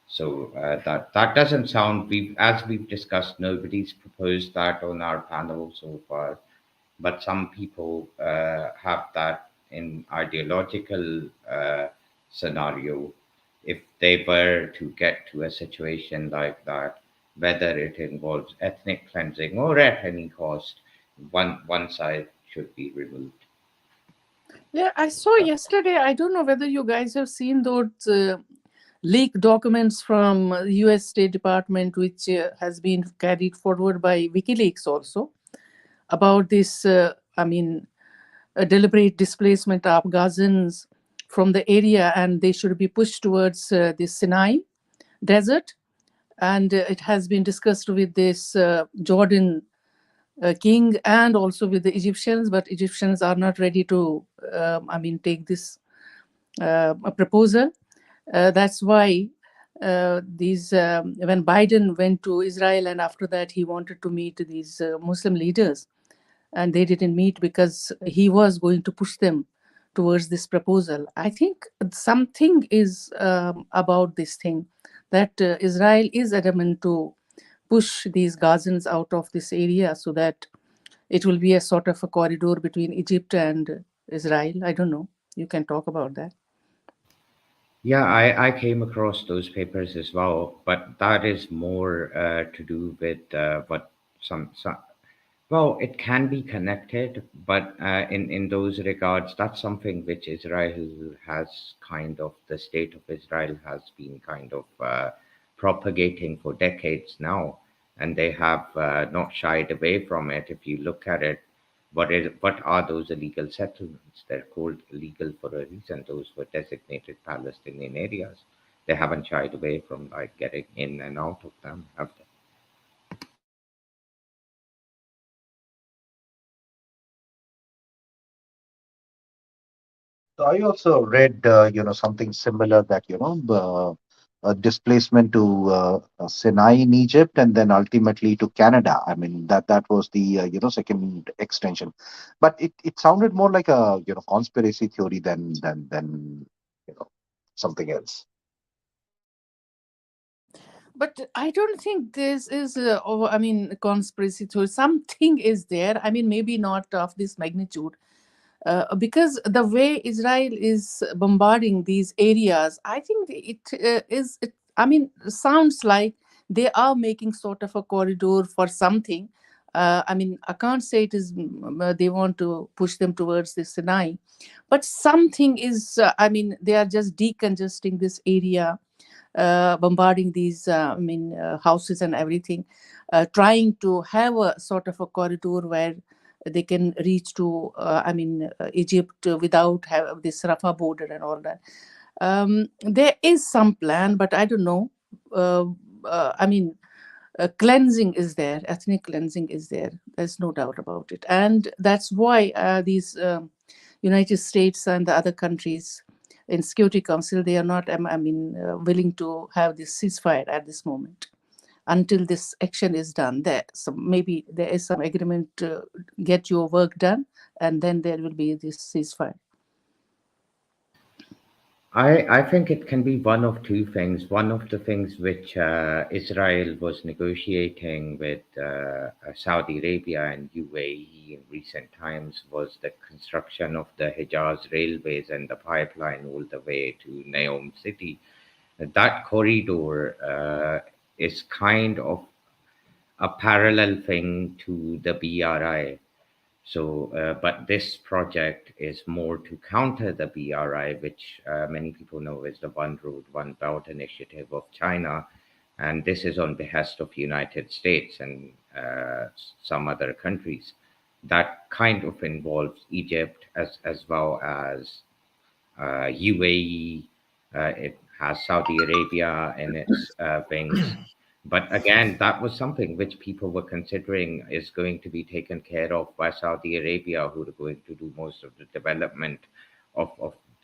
So that doesn't sound. As we've discussed, nobody's proposed that on our panel so far, but some people have that in ideological scenario. If they were to get to a situation like that, whether it involves ethnic cleansing or at any cost, one side should be removed. Yeah, I saw yesterday. I don't know whether you guys have seen those leaked documents from U.S. State Department, which has been carried forward by WikiLeaks also, about this. A deliberate displacement of Gazans from the area, and they should be pushed towards the Sinai desert. And it has been discussed with this Jordan king and also with the Egyptians, but Egyptians are not ready to, take this proposal. That's why these when Biden went to Israel, and after that he wanted to meet these Muslim leaders, and they didn't meet because he was going to push them towards this proposal. I think something is about this thing, that Israel is adamant to push these Gazans out of this area so that it will be a sort of a corridor between Egypt and Israel. I don't know. You can talk about that. Yeah, I came across those papers as well, but that is more to do with what some. Well, it can be connected, but in those regards, that's something which Israel has kind of, the state of Israel has been kind of propagating for decades now, and they have not shied away from it. If you look at it, what are those illegal settlements? They're called illegal for a reason. Those were designated Palestinian areas. They haven't shied away from like getting in and out of them, have they? So I also read, something similar, that displacement to Sinai in Egypt, and then ultimately to Canada. I mean, that was the second extension, but it sounded more like a conspiracy theory than something else. But I don't think this is, conspiracy theory. Something is there. I mean, maybe not of this magnitude, because the way Israel is bombarding these areas, I think it is. It, I mean, sounds like they are making sort of a corridor for something. I mean, I can't say it is. They want to push them towards the Sinai, but something is. I mean, they are just decongesting this area, bombarding these houses and everything, trying to have a sort of a corridor where they can reach to Egypt without have this Rafah border and all that. There is some plan, but I don't know. uh, I mean Cleansing is there, ethnic cleansing is there, there's no doubt about it, and that's why these United States and the other countries in Security Council, they are not willing to have this ceasefire at this moment until this action is done. There, so maybe there is some agreement to get your work done, and then there will be this ceasefire. I think it can be one of two things. One of the things which Israel was negotiating with Saudi Arabia and UAE in recent times was the construction of the Hijaz railways and the pipeline all the way to Neom city. That corridor is kind of a parallel thing to the BRI. So, but this project is more to counter the BRI, which many people know is the One Road, One Belt initiative of China. And this is on behest of United States and some other countries. That kind of involves Egypt as well as UAE. It has Saudi Arabia in its wings. But again, that was something which people were considering is going to be taken care of by Saudi Arabia, who are going to do most of the development of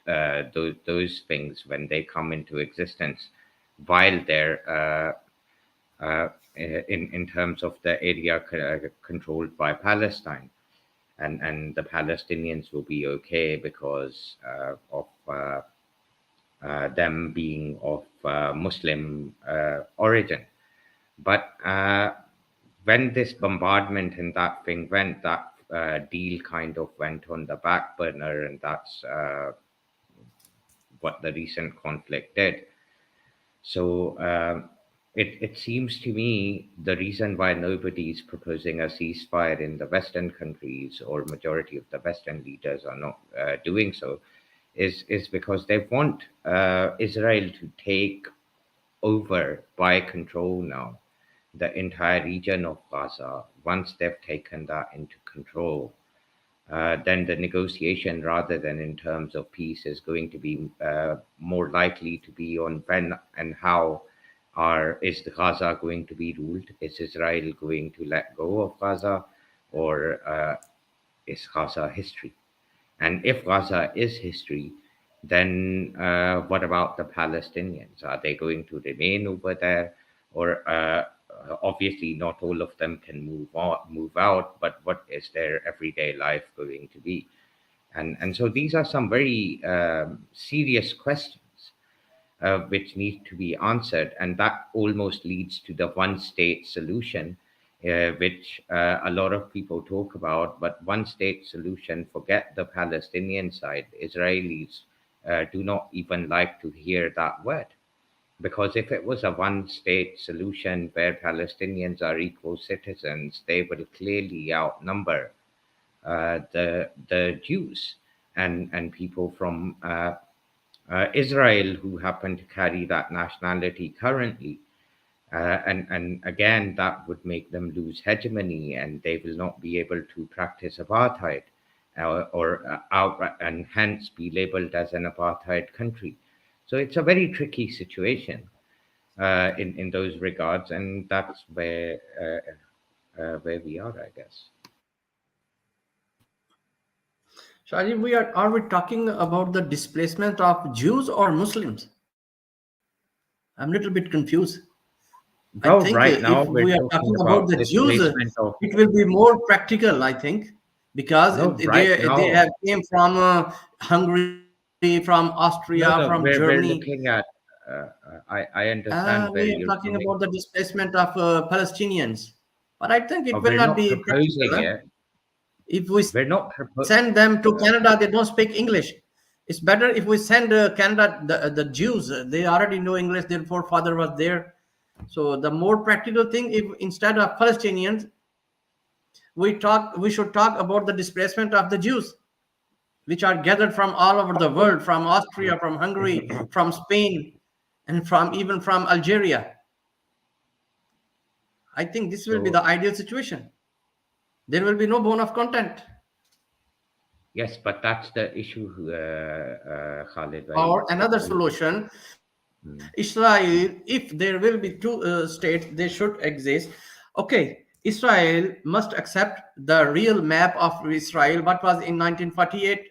those things when they come into existence, while they're in terms of the area controlled by Palestine. And the Palestinians will be okay because of them being of Muslim origin. But when this bombardment and that thing went, that deal kind of went on the back burner, and that's what the recent conflict did. So it seems to me the reason why nobody is proposing a ceasefire in the Western countries, or majority of the Western leaders are not doing so, is because they want Israel to take over by control now the entire region of Gaza. Once they've taken that into control, then the negotiation, rather than in terms of peace, is going to be more likely to be on when and how is Gaza going to be ruled? Is Israel going to let go of Gaza, or is Gaza history? And if Gaza is history, then what about the Palestinians? Are they going to remain over there? Or obviously not all of them can move out, but what is their everyday life going to be? And so these are some very serious questions which need to be answered. And that almost leads to the one-state solution, which a lot of people talk about. But one-state solution, forget the Palestinian side. Israelis do not even like to hear that word. Because if it was a one-state solution where Palestinians are equal citizens, they will clearly outnumber the Jews and people from Israel who happen to carry that nationality currently. And again, that would make them lose hegemony, and they will not be able to practice apartheid and hence be labeled as an apartheid country. So it's a very tricky situation in those regards, and that's where we are, I guess. Shahid, are we talking about the displacement of Jews or Muslims? I'm a little bit confused. I Well, think right if now we we're are talking talking about about the Jews, displacement of. it will be more practical, I think, because No, right they now. have came from Hungary, from Austria, No, from no, Germany. we're looking at I understand where We are you're talking coming about the from. displacement of Palestinians, but I think it will We're not not be proposing practical. it. If we We're not send them to Canada, they don't speak English. It's better if we send Canada the Jews. They already know English. Their forefather was there. So the more practical thing, if instead of Palestinians, we should talk about the displacement of the Jews, which are gathered from all over the world, from Austria, from Hungary, from Spain, and from even from Algeria. I think this will be the So ideal situation. There will be no bone of content. yes, but that's the issue, Khalid, right? Or another solution, Mm. Israel, if there will be two states, they should exist. Okay, Israel must accept the real map of Israel, what was in 1948.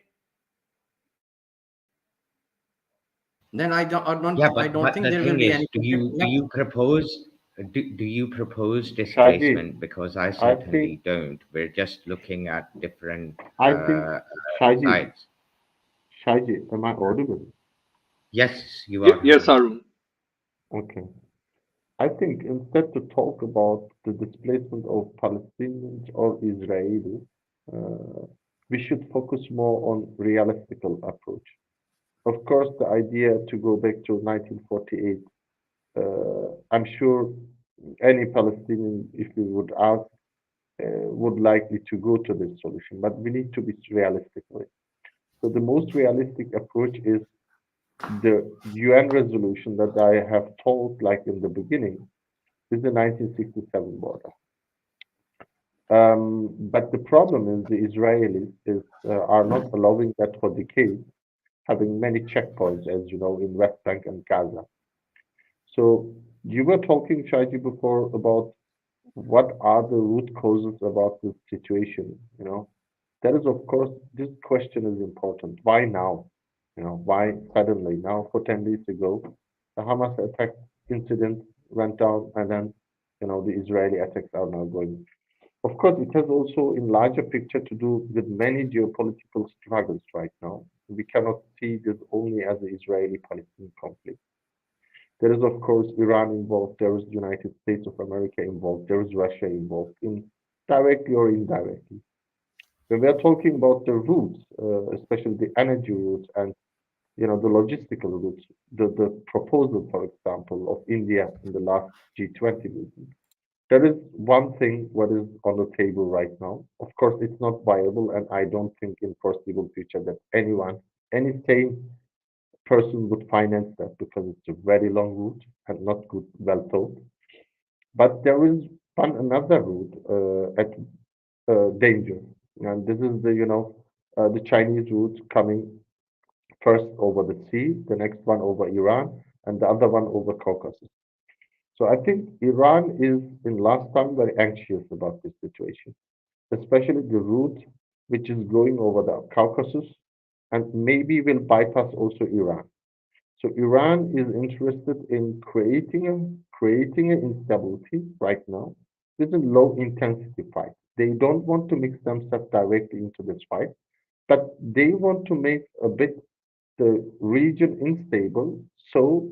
Then Yeah, I don't but think the there will thing be is, any do conflict you do left. you propose do you propose Shaji, displacement? Because I I think certainly don't. We're just looking at different I think Shaji, sides. Shaji, am I audible? Yes, you are, Yes, Harun. Arun. Okay. I think instead to talk about the displacement of Palestinians or Israelis, we should focus more on realistical approach. Of course, the idea to go back to 1948, I'm sure any Palestinian, if we would ask, would likely to go to this solution, but we need to be realistic with it. So the most realistic approach is the UN resolution that I have told, like in the beginning, is the 1967 border. But the problem is the Israelis are not allowing that for decades, having many checkpoints, as you know, in West Bank and Gaza. So you were talking, Shaji, before about what are the root causes about this situation. That is, of course, this question is important. Why now? Why suddenly now? For 10 days ago, the Hamas attack incident went down, and then, the Israeli attacks are now going. Of course, it has also, in larger picture, to do with many geopolitical struggles right now. We cannot see this only as the Israeli-Palestinian conflict. There is, of course, Iran involved. There is the United States of America involved. There is Russia involved, in directly or indirectly. When we are talking about the routes, especially the energy routes and the logistical routes, the proposal, for example, of India in the last G20 meeting, there is one thing what is on the table right now. Of course, it's not viable, and I don't think in foreseeable future that any sane person would finance that because it's a very long route and not good, well thought. But there is another route at danger, and this is the Chinese route coming first over the sea, the next one over Iran, and the other one over Caucasus. So I think Iran is in last time very anxious about this situation, especially the route which is going over the Caucasus and maybe will bypass also Iran. So Iran is interested in creating an instability right now with a low intensity fight. They don't want to mix themselves directly into this fight, but they want to make a bit the region unstable so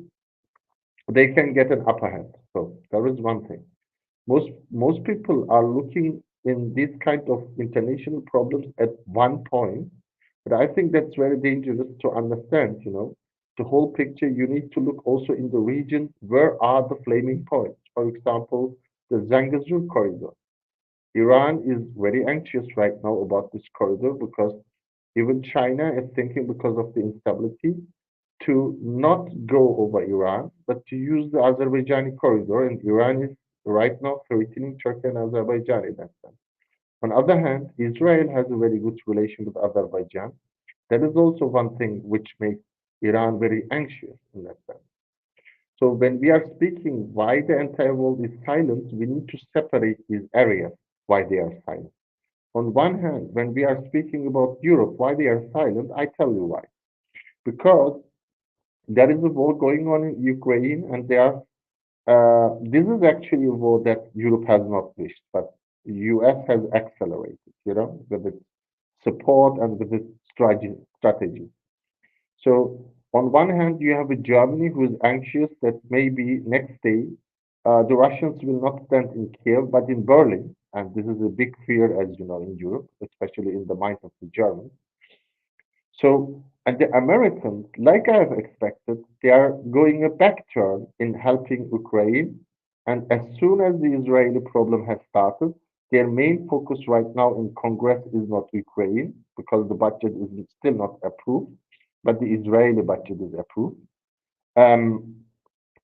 they can get an upper hand. So there is one thing. Most people are looking in these kind of international problems at one point, but I think that's very dangerous to understand. The whole picture. You need to look also in the region. Where are the flaming points? For example, the Zangezur corridor. Iran is very anxious right now about this corridor because even China is thinking, because of the instability, to not go over Iran, but to use the Azerbaijani corridor. And Iran is right now threatening Turkey and Azerbaijan in that sense. On the other hand, Israel has a very good relation with Azerbaijan. That is also one thing which makes Iran very anxious in that sense. So when we are speaking why the entire world is silent, we need to separate these areas why they are silent. On one hand, when we are speaking about Europe, why they are silent, I tell you why. Because there is a war going on in Ukraine, and this is actually a war that Europe has not wished, but the US has accelerated, with its support and with its strategy. So On one hand, you have a Germany who is anxious that maybe next day the Russians will not stand in Kiev but in Berlin. And this is a big fear, as you know, in Europe, especially in the minds of the Germans. So, and the Americans, like I have expected, they are going a back turn in helping Ukraine. And as soon as the Israeli problem has started, their main focus right now in Congress is not Ukraine because the budget is still not approved, but the Israeli budget is approved. Um,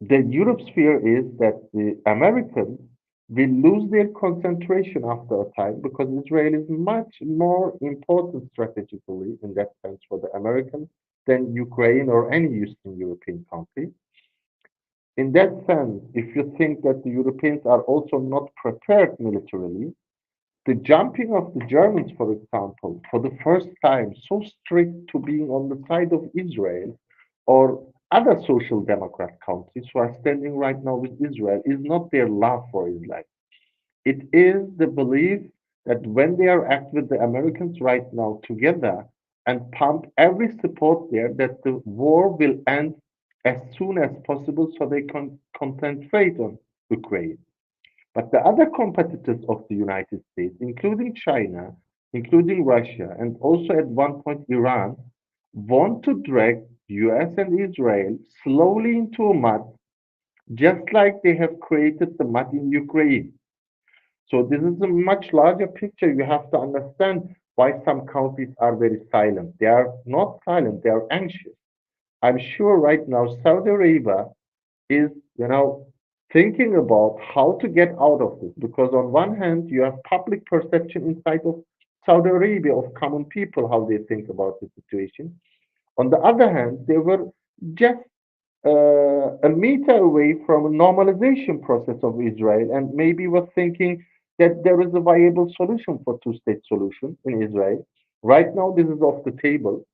the Europe's fear is that the Americans will lose their concentration after a time because Israel is much more important strategically in that sense for the Americans than Ukraine or any Eastern European country. In that sense, if you think that the Europeans are also not prepared militarily, the jumping of the Germans, for example, for the first time, so strict to being on the side of Israel or other social democrat countries who are standing right now with Israel is not their love for Israel. It is the belief that when they are act with the Americans right now together and pump every support there, that the war will end as soon as possible so they can concentrate on Ukraine. But the other competitors of the United States, including China, including Russia, and also at one point Iran, want to drag US and Israel slowly into a mud, just like they have created the mud in Ukraine. So this is a much larger picture. You have to understand why some countries are very silent. They are not silent, they are anxious. I'm sure right now Saudi Arabia is, thinking about how to get out of this. Because on one hand, you have public perception inside of Saudi Arabia of common people, how they think about the situation. On the other hand, they were just a meter away from a normalization process of Israel and maybe was thinking that there is a viable solution for two-state solution in Israel. Right now, this is off the table.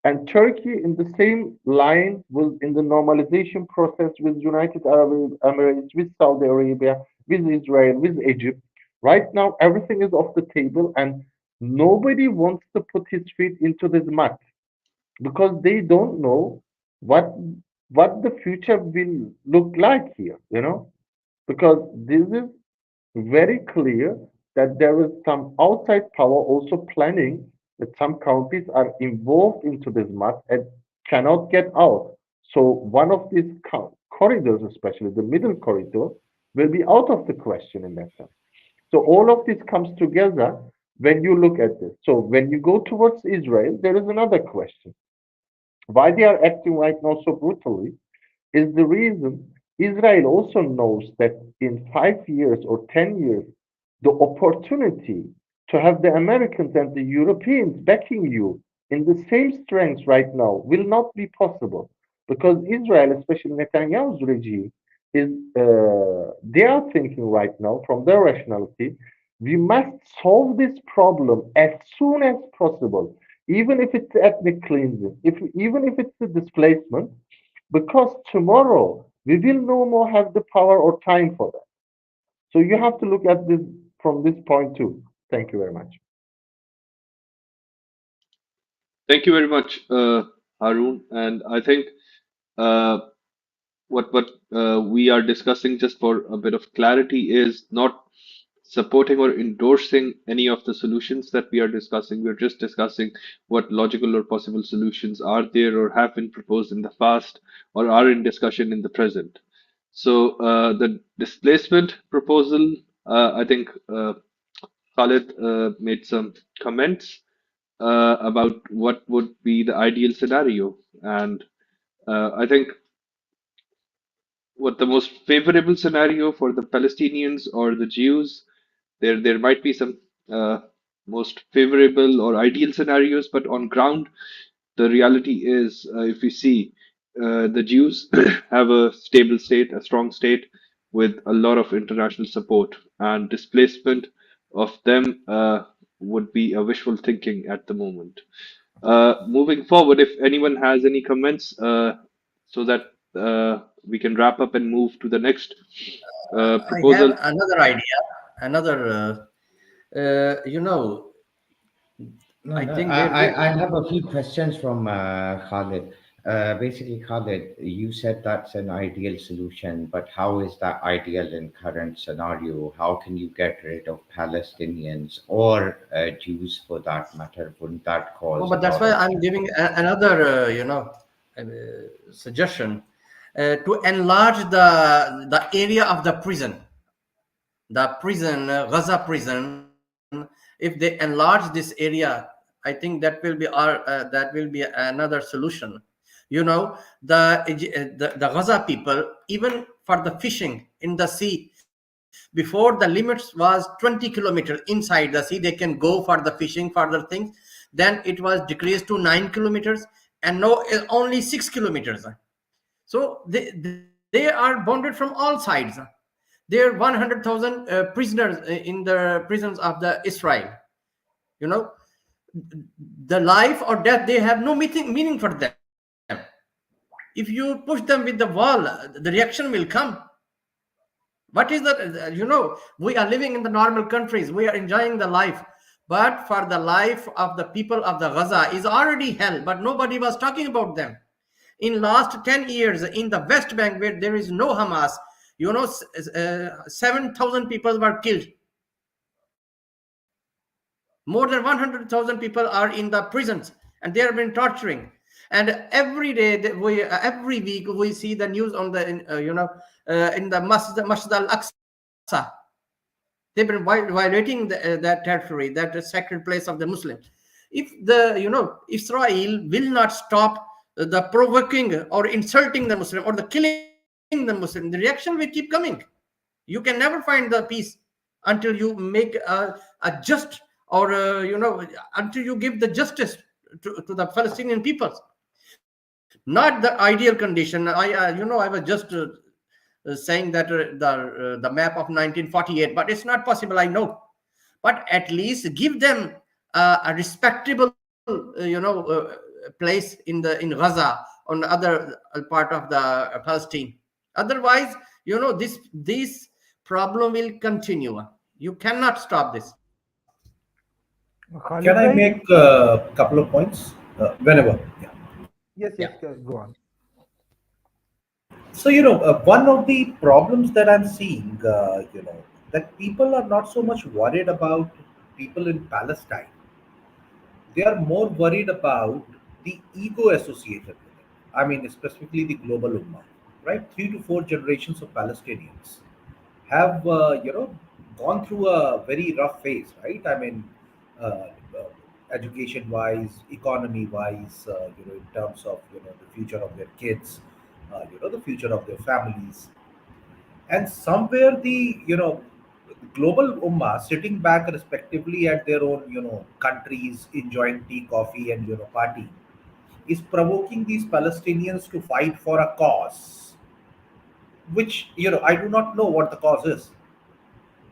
And Turkey, in the same line, was in the normalization process with United Arab Emirates, with Saudi Arabia, with Israel, with Egypt. Right now, everything is off the table, and nobody wants to put his feet into this mud because they don't know what what the future will look like here. Because this is very clear that there is some outside power also planning that some countries are involved into this mud and cannot get out. So one of these corridors, especially the middle corridor, will be out of the question in that sense. So all of this comes together when you look at this. So when you go towards Israel, there is another question. Why they are acting right now so brutally is the reason Israel also knows that in 5 years or 10 years, the opportunity to have the Americans and the Europeans backing you in the same strength right now will not be possible because Israel, especially Netanyahu's regime, is they are thinking right now from their rationality, we must solve this problem as soon as possible, even if it's ethnic cleansing, even if it's a displacement, because tomorrow we will no more have the power or time for that. So you have to look at this from this point too. Thank you very much. Thank you very much, Harun. And I think uh, what we are discussing, just for a bit of clarity, is not supporting or endorsing any of the solutions that we are discussing. We're just discussing what logical or possible solutions are there or have been proposed in the past or are in discussion in the present. So the displacement proposal, I think Khalid made some comments about what would be the ideal scenario. And I think what the most favorable scenario for the Palestinians or the Jews, there might be some uh, most favorable or ideal scenarios, but on ground, the reality is, if we see, the Jews have a stable state, a strong state with a lot of international support, and displacement of them would be a wishful thinking at the moment. Moving forward, if anyone has any comments, so that we can wrap up and move to the next I have proposal. another idea. Another, you know, No, I no, think where I have a few questions from Khalid. Basically, Khalid, you said that's an ideal solution, but how is that ideal in current scenario? How can you get rid of Palestinians or Jews for that matter? Wouldn't that No, cause a but that's lot why of I'm giving another, uh, suggestion to enlarge the area of the prison, Gaza prison. If they enlarge this area, I think that will be another solution. The Gaza people, even for the fishing in the sea, before the limits was 20 kilometers inside the sea, they can go for the fishing, for the things. Then it was decreased to 9 kilometers, and now only 6 kilometers. So they are bonded from all sides. There are 100,000 prisoners in the prisons of the Israel. You know, the life or death, they have no meaning for them. If you push them with the wall, the reaction will come. What is that? We are living in the normal countries, we are enjoying the life, but for the life of the people of the Gaza is already hell, but nobody was talking about them. In last 10 years in the West Bank, where there is no Hamas, 7,000 people were killed. More than 100,000 people are in the prisons, and they have been torturing. And every day, every week, we see the news on the in the Masjid al-Aqsa. They've been violating that territory, that sacred place of the Muslims. If Israel will not stop the provoking or insulting the Muslim or the killing the Muslim, the reaction will keep coming. You can never find the peace until you make a just, or until you give the justice to the Palestinian peoples. Not the ideal condition. I was just saying that the map of 1948, but it's not possible, I know. But at least give them a respectable place in Gaza, on the other part of the Palestine. Otherwise, this problem will continue. You cannot stop this. Can Khalid I bhai? make a couple of points? Whenever. Yeah. Yes, Yeah. go on. So, one of the problems that I'm seeing, that people are not so much worried about people in Palestine. They are more worried about the ego associated with it. I mean, specifically the global ummah, right? 3 to 4 generations of Palestinians have, gone through a very rough phase, right? I mean, uh, education-wise, economy-wise, in terms of the future of their kids, the future of their families, and somewhere the global ummah sitting back respectively at their own countries, enjoying tea, coffee, and party, is provoking these Palestinians to fight for a cause, which I do not know what the cause is.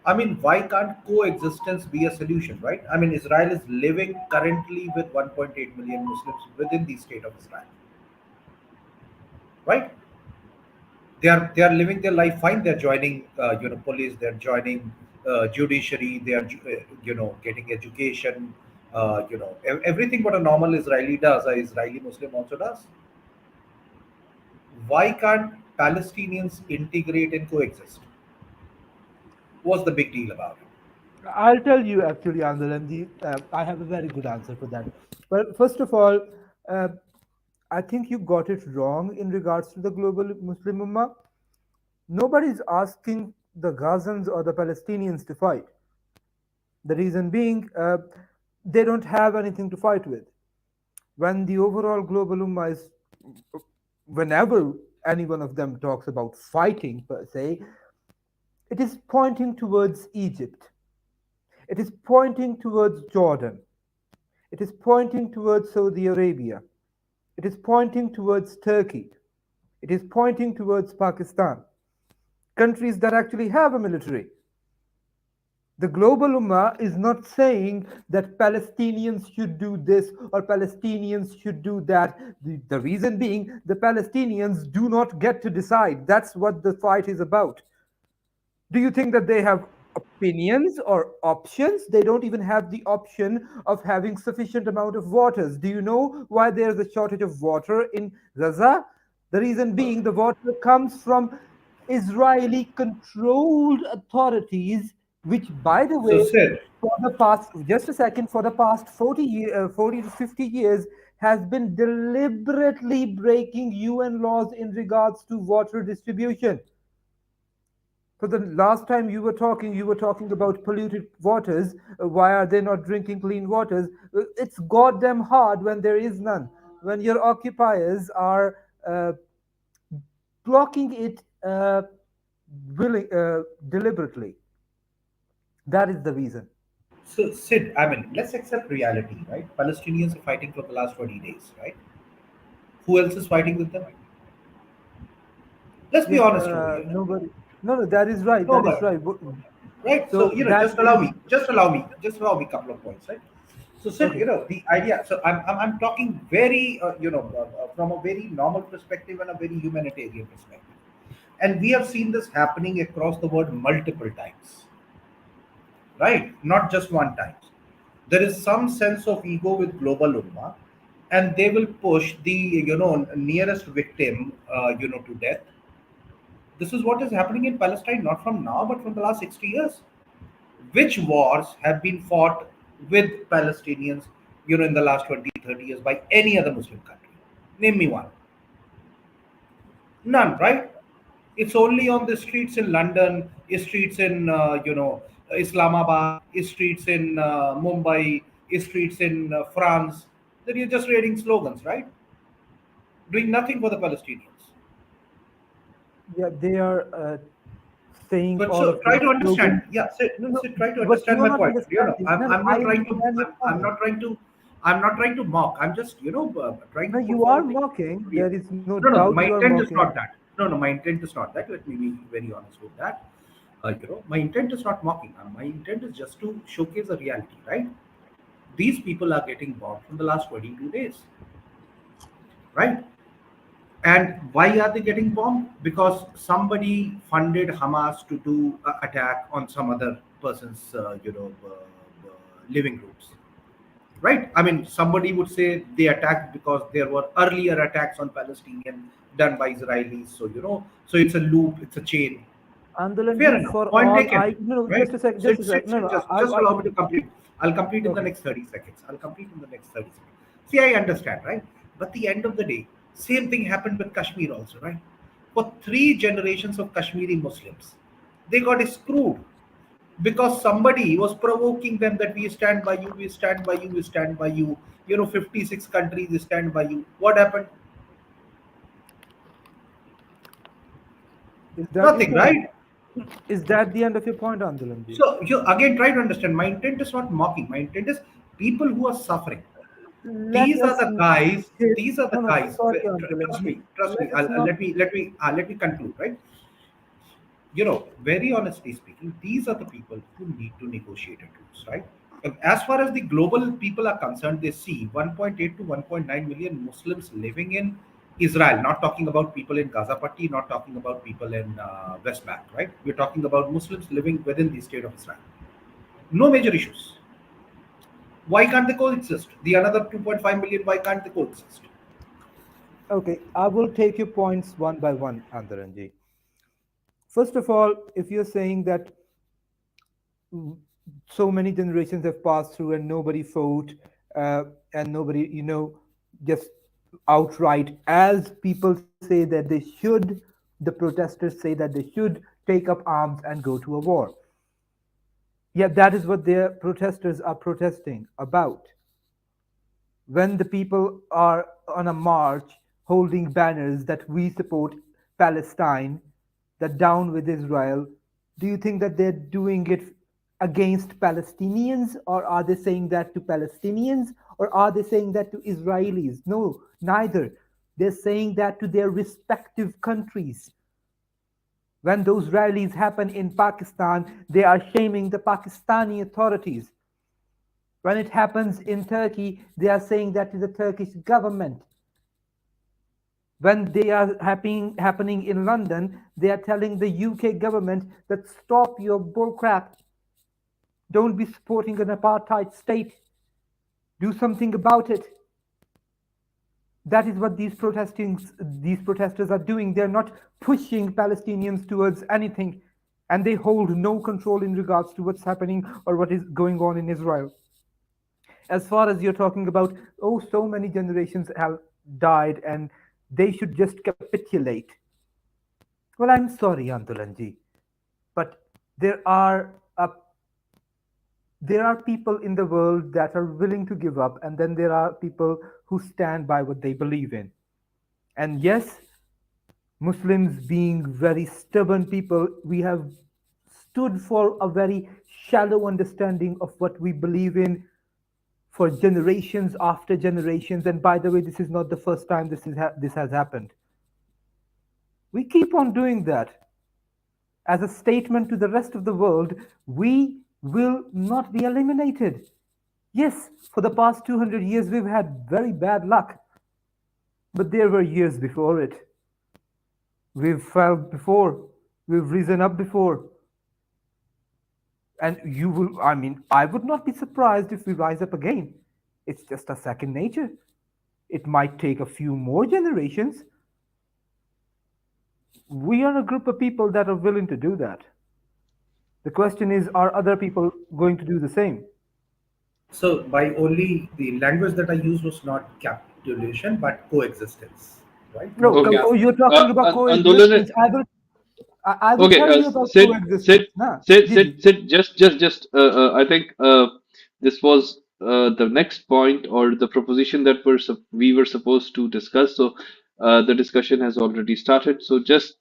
I mean, why can't coexistence be a solution, right? I mean, Israel is living currently with 1.8 million Muslims within the state of Israel, right? They are living their life fine. They're joining police. They're joining judiciary. They are getting education. Everything what a normal Israeli does, a Israeli Muslim also does. Why can't Palestinians integrate and coexist? What's the big deal about it? I'll tell you actually, Andalanji, I have a very good answer for that. But first of all, uh, I think you got it wrong in regards to the global Muslim Ummah. Nobody's asking the Gazans or the Palestinians to fight. The reason being, they don't have anything to fight with. When the overall global Ummah is, whenever any one of them talks about fighting per se, it is pointing towards Egypt. It is pointing towards Jordan. It is pointing towards Saudi Arabia. It is pointing towards Turkey. It is pointing towards Pakistan. Countries that actually have a military. The global Ummah is not saying that Palestinians should do this or Palestinians should do that. The reason being, the Palestinians do not get to decide. That's what the fight is about. Do you think that they have opinions or options. They don't even have the option of having sufficient amount of waters. Do you know why there's a shortage of water in Gaza? The reason being the water comes from Israeli controlled authorities, which, by the So way, Sid, for the past, just a second, for the past 40 to 50 years, has been deliberately breaking UN laws in regards to water distribution. So the last time you were talking about polluted waters. Why are they not drinking clean waters? It's goddamn hard when there is none. When your occupiers are blocking it deliberately. That is the reason. so Sid, I mean, let's accept reality, right? Palestinians are fighting for the last 20 days, right? Who else is fighting with them? Let's be Yes, honest over here. nobody. No, no, that is right. That is Nobody, right. right? So So that is just allow me a couple of points, right? So Sid, okay. the idea. So I'm talking very, from a very normal perspective and a very humanitarian perspective, and we have seen this happening across the world multiple times, right? Not just one time. There is some sense of ego with global ummah, and they will push the nearest victim, to death. This is what is happening in Palestine, not from now, but from the last 60 years. Which wars have been fought with Palestinians, in the last 20, 30 years by any other Muslim country? Name me one. None, right? It's only on the streets in London, streets in, Islamabad, streets in Mumbai, streets in France, that you're just reading slogans, right? Doing nothing for the Palestinians. Yeah, they are saying But all so of try those to understand. slogans. Yeah, sit, No, no, sit, try to but understand you are my not point. understanding. No, no, I'm I not trying to, understand your I'm point. not trying to, I'm not trying to mock. I'm just, trying No, to put you are forward things mocking. clear. There is no No, no, doubt my you are intent is mocking. not that. No, no, my intent is not that. Let me be very honest with that. My intent is not mocking. My intent is just to showcase a reality, right? These people are getting bombed from the last 22 days, right? And why are they getting bombed? Because somebody funded Hamas to do an attack on some other person's, living rooms, right? I mean, somebody would say they attacked because there were earlier attacks on Palestinian done by Israelis. So so it's a loop, it's a chain. Fair Andalanji, enough. for Point all taken. I, no, Right? just a sec, just Sit, a sec. sit, No, sit. no, Just allow me to complete. I'll complete in the okay. next 30 seconds. I'll complete in the next 30 seconds. See, I understand, right? But the end of the day, same thing happened with Kashmir also, right? For three generations of Kashmiri Muslims, they got screwed because somebody was provoking them that we stand by you, we stand by you, we stand by you. 56 countries stand by you. What happened? Is that your Nothing, point? right? Is that the end of your point, Andalanji? So you again try to understand. My intent is not mocking. My intent is people who are suffering. Let These are us the guys. hit. These are the No, no, guys. sorry, Trust Andalanji. me. Trust me. Let us not. Let me conclude. Right. Very honestly speaking, these are the people who need to negotiate a truce. Right. As far as the global people are concerned, they see 1.8 to 1.9 million Muslims living in Israel. Not talking about people in Gaza Patti, not talking about people in West Bank. Right. We're talking about Muslims living within the state of Israel. No major issues. Why can't they coexist? The another 2.5 million, why can't they coexist? Okay, I will take your points one by one, Andalanji. First of all, if you're saying that so many generations have passed through and nobody fought, and nobody, just outright, as people say that they should, the protesters say that they should take up arms and go to a war. Yeah, that is what their protesters are protesting about. When the people are on a march holding banners that we support Palestine, that down with Israel, do you think that they're doing it against Palestinians, or are they saying that to Palestinians, or are they saying that to Israelis? No, neither. They're saying that to their respective countries. When those rallies happen in Pakistan, they are shaming the Pakistani authorities. When it happens in Turkey, they are saying that to the Turkish government. When they are happening in London, they are telling the UK government that stop your bullcrap. Don't be supporting an apartheid state. Do something about it. That is what these protesters are doing. They're not pushing Palestinians towards anything, and they hold no control in regards to what's happening or what is going on in Israel. As far as you're talking about, oh, so many generations have died and they should just capitulate. Well, I'm sorry, Andolanji, but there are people in the world that are willing to give up, and then there are people who stand by what they believe in. And yes, Muslims being very stubborn people, we have stood for a very shallow understanding of what we believe in for generations after generations. And by the way, this is not the first time this has happened. We keep on doing that as a statement to the rest of the world. We will not be eliminated. Yes, for the past 200 years, we've had very bad luck, but there were years before it. We've fell before, we've risen up before. And I would not be surprised if we rise up again. It's just a second nature. It might take a few more generations. We are a group of people that are willing to do that. The question is, are other people going to do the same? So by only the language that I used was not capitulation, but coexistence, right? No, Okay. you're talking about Andolan, coexistence. I will okay, tell you about Sid, coexistence. Sid, just, I think this was the next point or the proposition that we were supposed to discuss. So the discussion has already started. So just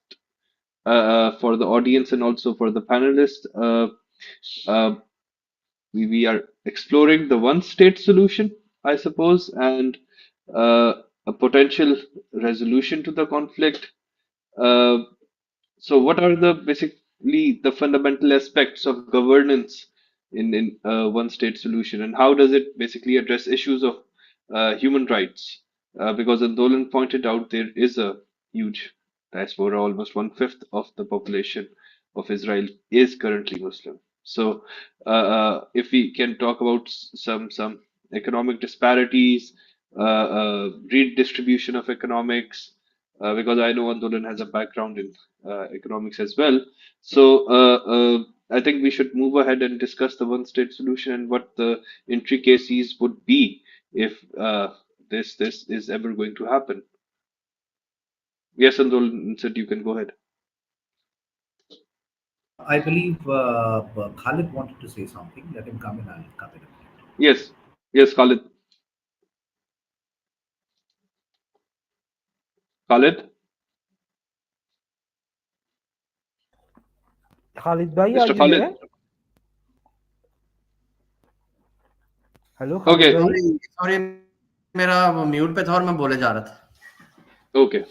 for the audience and also for the panelists, uh, we are exploring the one state solution, I suppose, and a potential resolution to the conflict. Uh, so, what are the basically the fundamental aspects of governance in one state solution, and how does it basically address issues of human rights? Because as Dolan pointed out, there is a huge diaspora, almost one-fifth of the population of Israel is currently Muslim. So, if we can talk about some economic disparities, redistribution of economics, because I know Andolan has a background in economics as well. So I think we should move ahead and discuss the one state solution and what the intricacies would be if this is ever going to happen. Yes, Andolan said you can go ahead. I believe Khalid wanted to say something. Let him come in. I'll come in. Yes, Khalid. Khalid bhai, are Mr. you Khalid. there? Hello, Khalid Okay. bhai. Sorry, मेरा mute पे था और मैं बोले जा रहा था. Okay.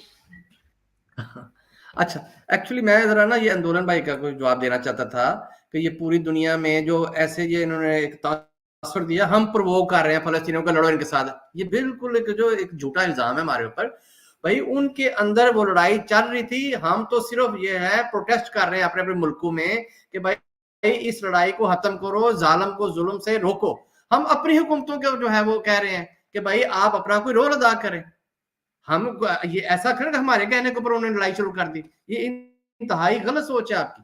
अच्छा, एक्चुअली मैं जरा ना ये आंदोलन भाई का कोई जवाब देना चाहता था कि ये पूरी दुनिया में जो ऐसे ये इन्होंने एक तासर दिया, हम प्रोवोक कर रहे हैं फलस्तीनियों को, लड़ो इनके साथ, ये बिल्कुल एक झूठा इल्जाम है हमारे ऊपर. भाई उनके अंदर वो लड़ाई चल रही थी, हम तो सिर्फ ये है प्रोटेस्ट कर रहे हैं अपने अपने मुल्कों में कि भाई इस लड़ाई को खत्म करो, जालिम को जुल्म से रोको. हम अपनी हुकूमतों के जो है वो कह रहे हैं कि भाई आप अपना कोई रोल अदा करें. हम ये ऐसा करें हमारे कहने के ऊपर उन्होंने लड़ाई शुरू कर दी. ये इंतहाई गलत सोच है आपकी.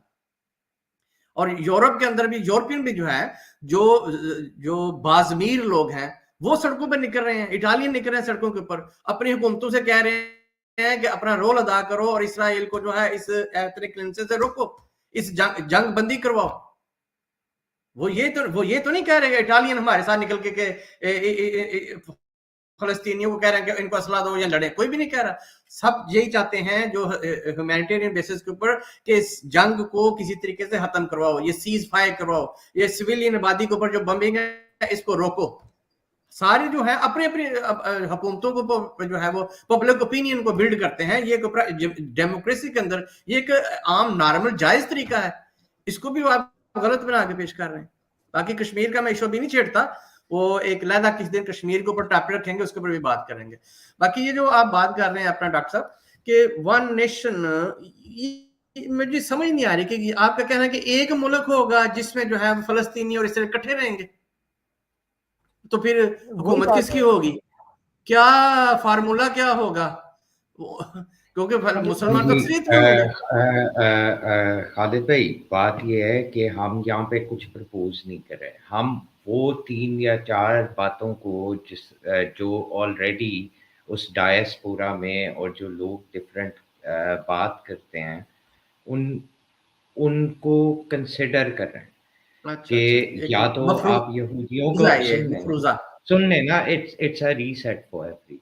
और यूरोप के अंदर भी, यूरोपियन भी जो है, जो बाजमीर लोग हैं वो सड़कों पर निकल रहे हैं, इटालियन निकल रहे हैं सड़कों के ऊपर, अपनी हुकूमतों से कह रहे हैं कि अपना रोल अदा करो और इसराइल को जो है इस एथनिक क्लिंचिंग से रोको, इस जंग बंदी करवाओ. वो ये तो नहीं कह रहे इटालियन हमारे साथ निकल के फलस्तीनियों को कह रहे हैं कि इनको असला दो या लड़े. कोई भी नहीं कह रहा. सब यही चाहते हैं जो ह्यूमैनिटेरियन बेसिस के ऊपर कि इस जंग को किसी तरीके से खत्म करवाओ, ये सीज फायर करवाओ, ये सिविलियन आबादी के ऊपर जो बम्बिंग है इसको रोको. सारे जो है अपने अपने हुकूमतों को जो है वो पब्लिक ओपिनियन को बिल्ड करते हैं. ये डेमोक्रेसी के अंदर ये एक आम नॉर्मल जायज तरीका है. इसको भी आप गलत बना के पेश कर रहे हैं. बाकी कश्मीर का मैं इशू भी नहीं छेड़ता, वो एक लहदा किस दिन कश्मीर के ऊपर टॉपिक रखेंगे, उसके ऊपर भी बात करेंगे. बाकी ये जो आप बात कर रहे हैं अपना डॉक्टर साहब कि वन नेशन, मुझे समझ नहीं आ रही कि आपका कहना है कि एक मुल्क होगा जिसमें जो है फलस्तीनी और इसराइल इकट्ठे रहेंगे, तो फिर वही हुकूमत बात किसकी है। होगी? क्या फार्मूला क्या होगा? क्योंकि वही मुसलमान तो जी अक्सरियत में होंगे। खालिद भाई, बात ये है कि हम यहाँ पे कुछ प्रपोज नहीं कर रहे। हम वो 3 या 4 बातों को जो ऑलरेडी उस डायस्पोरा में और जो लोग डिफरेंट बात करते हैं उन उनको कंसिडर कर रहे हैं अच्छा अच्छा, कि एक या तो आप यहूदियों को मफरूजा है, ये मफरूजा। सुन लेना, it's a reset for every.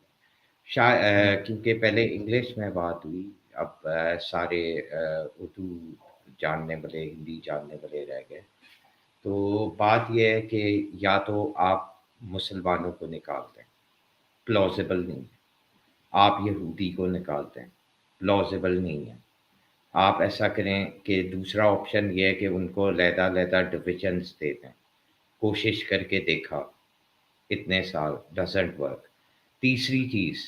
क्योंकि पहले इंग्लिश में बात हुई, अब सारे उर्दू जानने वाले, हिंदी जानने वाले रह गए। तो बात यह है कि या तो आप मुसलमानों को निकाल दें, प्लॉजिबल नहीं है। आप यहूदी को निकाल दें, प्लॉजिबल नहीं है। आप ऐसा करें कि दूसरा ऑप्शन ये है कि उनको अलहदा-अलहदा डिविजन्स दे दें। कोशिश करके देखा इतने साल, डज़न्ट वर्क। तीसरी चीज़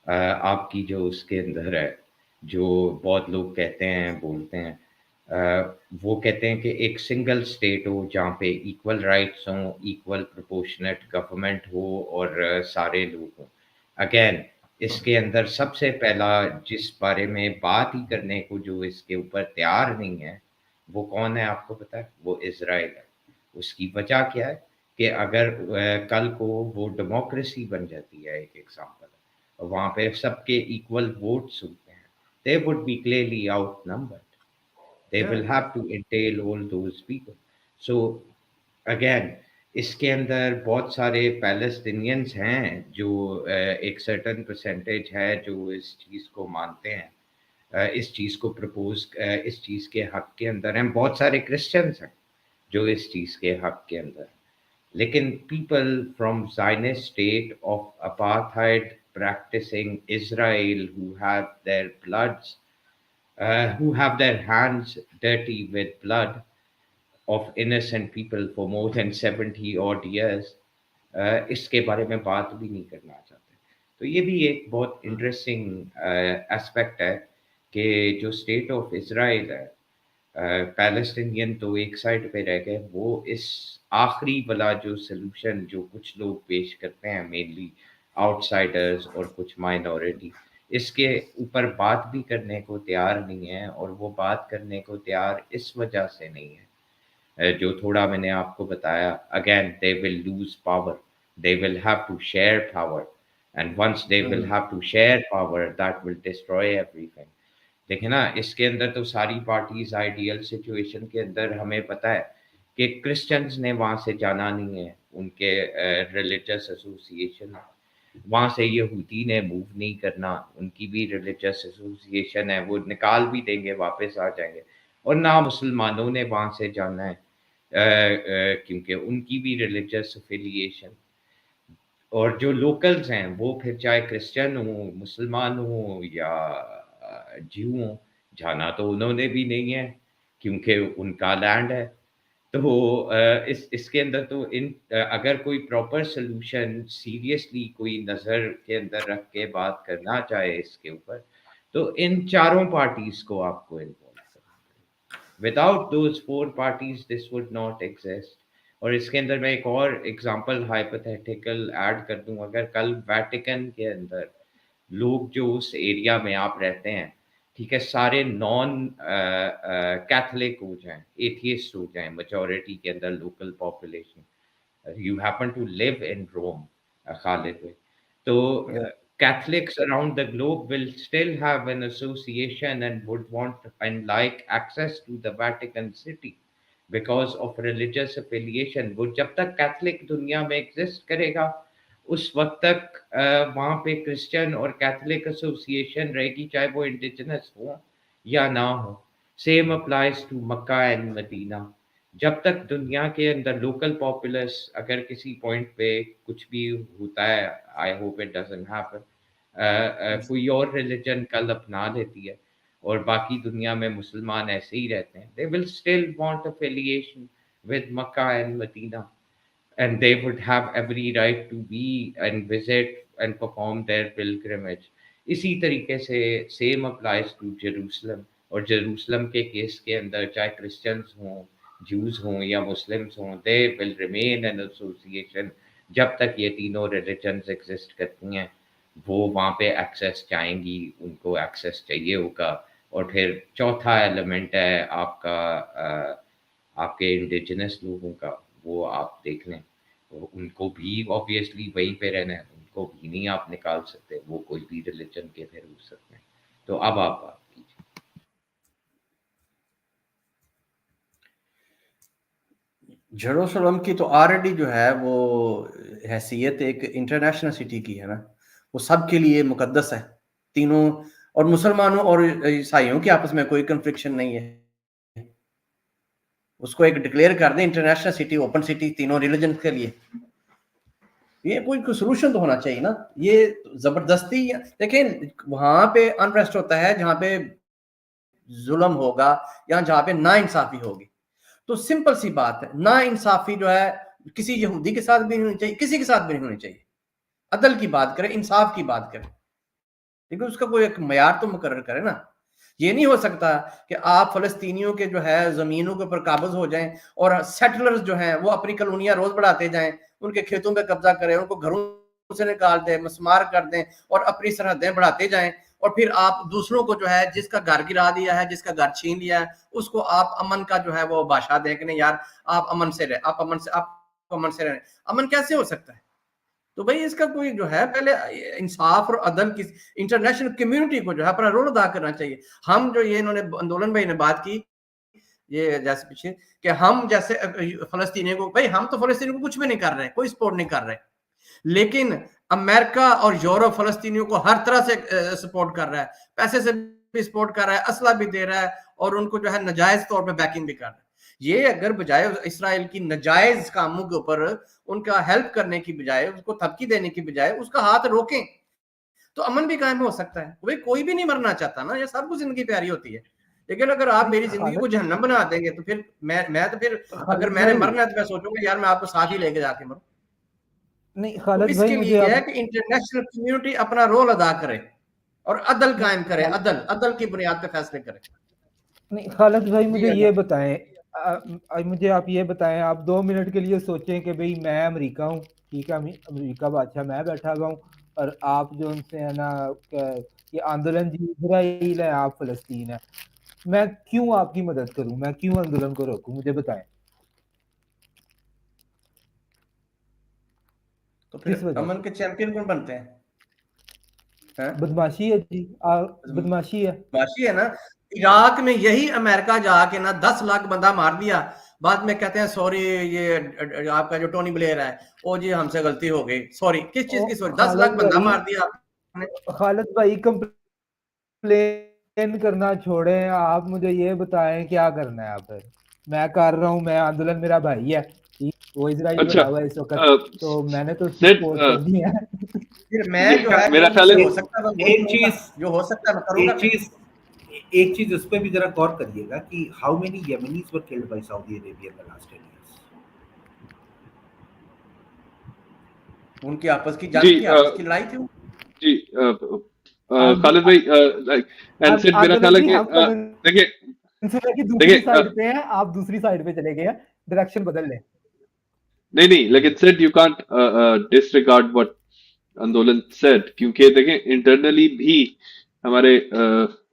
आपकी जो उसके अंदर है, जो बहुत लोग कहते हैं, बोलते हैं, वो कहते हैं कि एक सिंगल स्टेट हो जहाँ पे इक्वल राइट्स हों, इक्वल प्रोपोर्शनेट गवर्नमेंट हो और सारे लोग हों। अगेन, इसके अंदर सबसे पहला जिस बारे में बात ही करने को जो इसके ऊपर तैयार नहीं है, वो कौन है आपको पता है? वो इज़राइल है। उसकी वजह क्या है कि अगर कल को वो डेमोक्रेसी बन जाती है, एक एग्ज़ाम्पल है, वहाँ पे सबके इक्वल वोट्स होते हैं, they would be clearly outnumbered. They will have to entail all those people. So again, इसके अंदर बहुत सारे पैलेस्टीनियंस हैं जो एक सर्टेन परसेंटेज है जो इस चीज़ को मानते हैं, इस चीज़ को इस चीज़ के हक के अंदर हैं। बहुत सारे क्रिश्चियंस हैं जो इस चीज़ के हक के अंदर हैं। लेकिन people from Zionist state of apartheid practicing Israel who have their hands dirty with blood of innocent people for more than 70 odd years, इसके बारे में बात भी नहीं करना चाहते। तो ये भी एक बहुत इंटरेस्टिंग एस्पेक्ट है कि जो स्टेट ऑफ इज़राइल है, पैलेस्टीनियन तो एक साइड पे रह गए, वो इस आखिरी वाला जो सलूशन जो कुछ लोग पेश करते हैं, मेनली आउटसाइडर्स और कुछ माइनॉरिटी, इसके ऊपर बात भी करने को तैयार नहीं है। और वो बात करने को तैयार इस वजह से नहीं है, जो थोड़ा मैंने आपको बताया, again they will lose power, they will have to share power, and once they will have to share power that will destroy everything. देखिए ना, इसके अंदर तो सारी पार्टीज आइडियल सिचुएशन के अंदर हमें पता है कि क्रिश्चियंस ने वहाँ से जाना नहीं है, उनके रिलीजियस एसोसिएशन, वहाँ से यहूदी ने मूव नहीं करना, उनकी भी रिलीजियस एसोसिएशन है, वो निकाल भी देंगे, वापस आ जाएंगे। और ना मुसलमानों ने वहाँ से जाना है, क्योंकि उनकी भी रिलीजियस एफिलिएशन। और जो लोकल्स हैं वो फिर चाहे क्रिश्चियन हो, मुसलमान हो या ज्यू हो, जाना तो उन्होंने भी नहीं है क्योंकि उनका लैंड है। तो इसके अंदर तो अगर कोई प्रॉपर सॉल्यूशन सीरियसली कोई नज़र के अंदर रख के बात करना चाहे इसके ऊपर, तो इन चारों पार्टीज को आपको इन्वॉल्व करना पड़ेगा। Without those 4 parties this would not exist. और इसके अंदर मैं एक और एग्जांपल हाइपोथेटिकल ऐड कर दूं, अगर कल वेटिकन के अंदर लोग जो उस एरिया में आप रहते हैं, ठीक है, सारे नॉन कैथलिक हो जाएं, एथियस्ट हो जाएं, मेजॉरिटी के अंदर local population, you happen to live in Rome, Khalid bhai. So Yeah. Catholics around the globe will still have an association and would want and like access to the Vatican City because of religious affiliation. वो जब तक Catholic दुनिया में exist करेगा उस वक्त तक वहाँ पे क्रिश्चियन और कैथलिक एसोसिएशन रहेगी, चाहे वो इंडिजिनस हो या ना हो। Same applies to Mecca and Medina. जब तक दुनिया के अंदर लोकल पॉपुलस अगर किसी पॉइंट पे कुछ भी होता है, I hope it doesn't happen, कोई और रिलीजन कल अपना लेती है और बाकी दुनिया में मुसलमान ऐसे ही रहते हैं, they will still want affiliation with Mecca and Medina and they would have every right to be and visit and perform their pilgrimage. इसी तरीके से same applies to Jerusalem. और जेरूसलम के केस के अंदर चाहे क्रिश्चियंस हों, ज्यूज हों या मुस्लिम्स हों, they will remain an association जब तक ये तीनों रिलीजन्स एग्जिस्ट करती हैं। वो वहाँ पे एक्सेस चाहेंगी, उनको एक्सेस चाहिए होगा। और फिर चौथा एलिमेंट है आपका आपके इंडिजिनस लोगों का, वो आप देख लें, तो उनको भी ऑब्वियसली वहीं पे रहना है, उनको भी नहीं आप निकाल सकते, वो कोई भी रिलीजन के फिर हो सकते हैं। तो अब आप बात कीजिए। जेरूसलम की तो ऑलरेडी जो है वो हैसियत एक इंटरनेशनल सिटी की है ना, वो सबके लिए मुकद्दस है तीनों, और मुसलमानों और ईसाइयों के आपस में कोई कन्फ्लिक्शन नहीं है। उसको एक डिक्लेयर कर दें इंटरनेशनल सिटी, ओपन सिटी तीनों रिलीजन के लिए। ये कोई सोल्यूशन तो होना चाहिए ना। ये जबरदस्ती देखें, वहां पे अनरेस्ट होता है जहां पे जुल्म होगा या जहां पे ना इंसाफी होगी। तो सिंपल सी बात है, ना इंसाफी जो है किसी यहूदी के साथ भी नहीं होनी चाहिए, किसी के साथ भी नहीं होनी चाहिए। अदल की बात करें, इंसाफ की बात करें, लेकिन उसका कोई एक मयार तो मुकर्रर करे ना। ये नहीं हो सकता कि आप फलस्तीनियों के जो है जमीनों के ऊपर काबज हो जाएं और सेटलर्स जो हैं वो अपनी कॉलोनियां रोज बढ़ाते जाएं, उनके खेतों पे कब्जा करें, उनको घरों से निकाल दें, मस्मार कर दें और अपनी सरहदें बढ़ाते जाएं। और फिर आप दूसरों को जो है, जिसका घर गिरा दिया है, जिसका घर छीन लिया है, उसको आप अमन का जो है वो बादशाह दें कि नहीं यार आप अमन से रहे, आप अमन से रहे। अमन कैसे हो सकता है? तो भाई इसका कोई जो है पहले इंसाफ और अदल की इंटरनेशनल कम्युनिटी को जो है अपना रोल अदा करना चाहिए। हम जो ये इन्होंने आंदोलन भाई ने बात की, ये जैसे पीछे कि हम जैसे फलस्तीनियों को, भाई हम तो फलस्तीनियों को कुछ भी नहीं कर रहे, कोई सपोर्ट नहीं कर रहे, लेकिन अमेरिका और यूरोप फलस्तीनियों को हर तरह से सपोर्ट कर रहा है, पैसे से भी सपोर्ट कर रहा है, असला भी दे रहा है और उनको जो है नजायज तौर पर बैकिंग भी कर रहा है। ये अगर बजाय इसराइल की नजायज कामों के ऊपर उनका हेल्प करने की बजाय, उसको धमकी देने की बजाय उसका हाथ रोकें, तो अमन भी कायम हो सकता है। भाई कोई भी नहीं मरना चाहता ना, ये सबको जिंदगी प्यारी होती है, लेकिन अगर आप मेरी जिंदगी को जहन्नम बना देंगे तो फिर मैं तो फिर अगर मैंने मरना है तो मैं सोचूंगा यार मैं आपको साथ ही लेके जाके मरूं। नहीं तो खालिद भाई, इसके मुझे लिए आप है कि इंटरनेशनल कम्युनिटी अपना रोल अदा करे और अदल कायम करे, अदल की बुनियाद पे फैसले करे। नहीं खालिद भाई, जी मुझे अदा। ये बताएं, मुझे आप ये बताएं, आप 2 मिनट के लिए सोचें कि भाई मैं अमेरिका हूँ, ठीक है, अमेरिका बादशाह मैं बैठा हुआ हूँ, और आप जो उनसे है ना ये आंदोलन जी इसराइल है, आप फलस्तीन है, मैं क्यों आपकी मदद करूं, मैं क्यों आंदोलन को रोकूं, मुझे बताएं तो किस फिर वजह अमन से? के चैंपियन कौन बनते हैं? बदमाशी है जी, बदमाशी है। बदमाशी है ना। इराक में यही अमेरिका जाके ना 10 लाख बंदा मार दिया, बाद में कहते हैं सॉरी, ये आपका जो टोनी ब्लेयर है, ओ जी हमसे गलती हो गई, सॉरी। किस चीज की सॉरी? 10 लाख खालिद बंदा भाई, मार दिया आपने। खालिद भाई कंप्लेन करना छोड़ें, आप मुझे ये बताएं क्या करना है आप। फिर मैं कर रहा हूँ, मैं आंदोलन, मेरा भाई है, वो इसराइल अच्छा बना हुआ है इस वक्त, तो मैंने तो उसकी सिड सपोर्ट करनी है। फिर मैं जो है मेरा जो ख्याल मुझसे है हो कि सकता है मैं वही एक करूंगा, चीज जो हो सकता है मैं करूंगा। एक चीज एक चीज उस पर भी जरा गौर करिएगा कि how many Yemenis were killed by Saudi Arabia in the last 10 years। उनकी आपस की जी जंग थी, आपस की लड़ाई थी। जी आंद- खालिद भाई लाइक एंड सिड मेरा ख्याल आंदोलन है जी, कि हम देखिए पेनिनसुला की दूसरी देखिए साइड पे हैं, आप दूसरी साइड पे चले गए हैं, डायरेक्शन बदल लें। नहीं नहीं, लेकिन Sid you can't disregard what Andolan said, क्योंकि देखें इंटरनली भी हमारे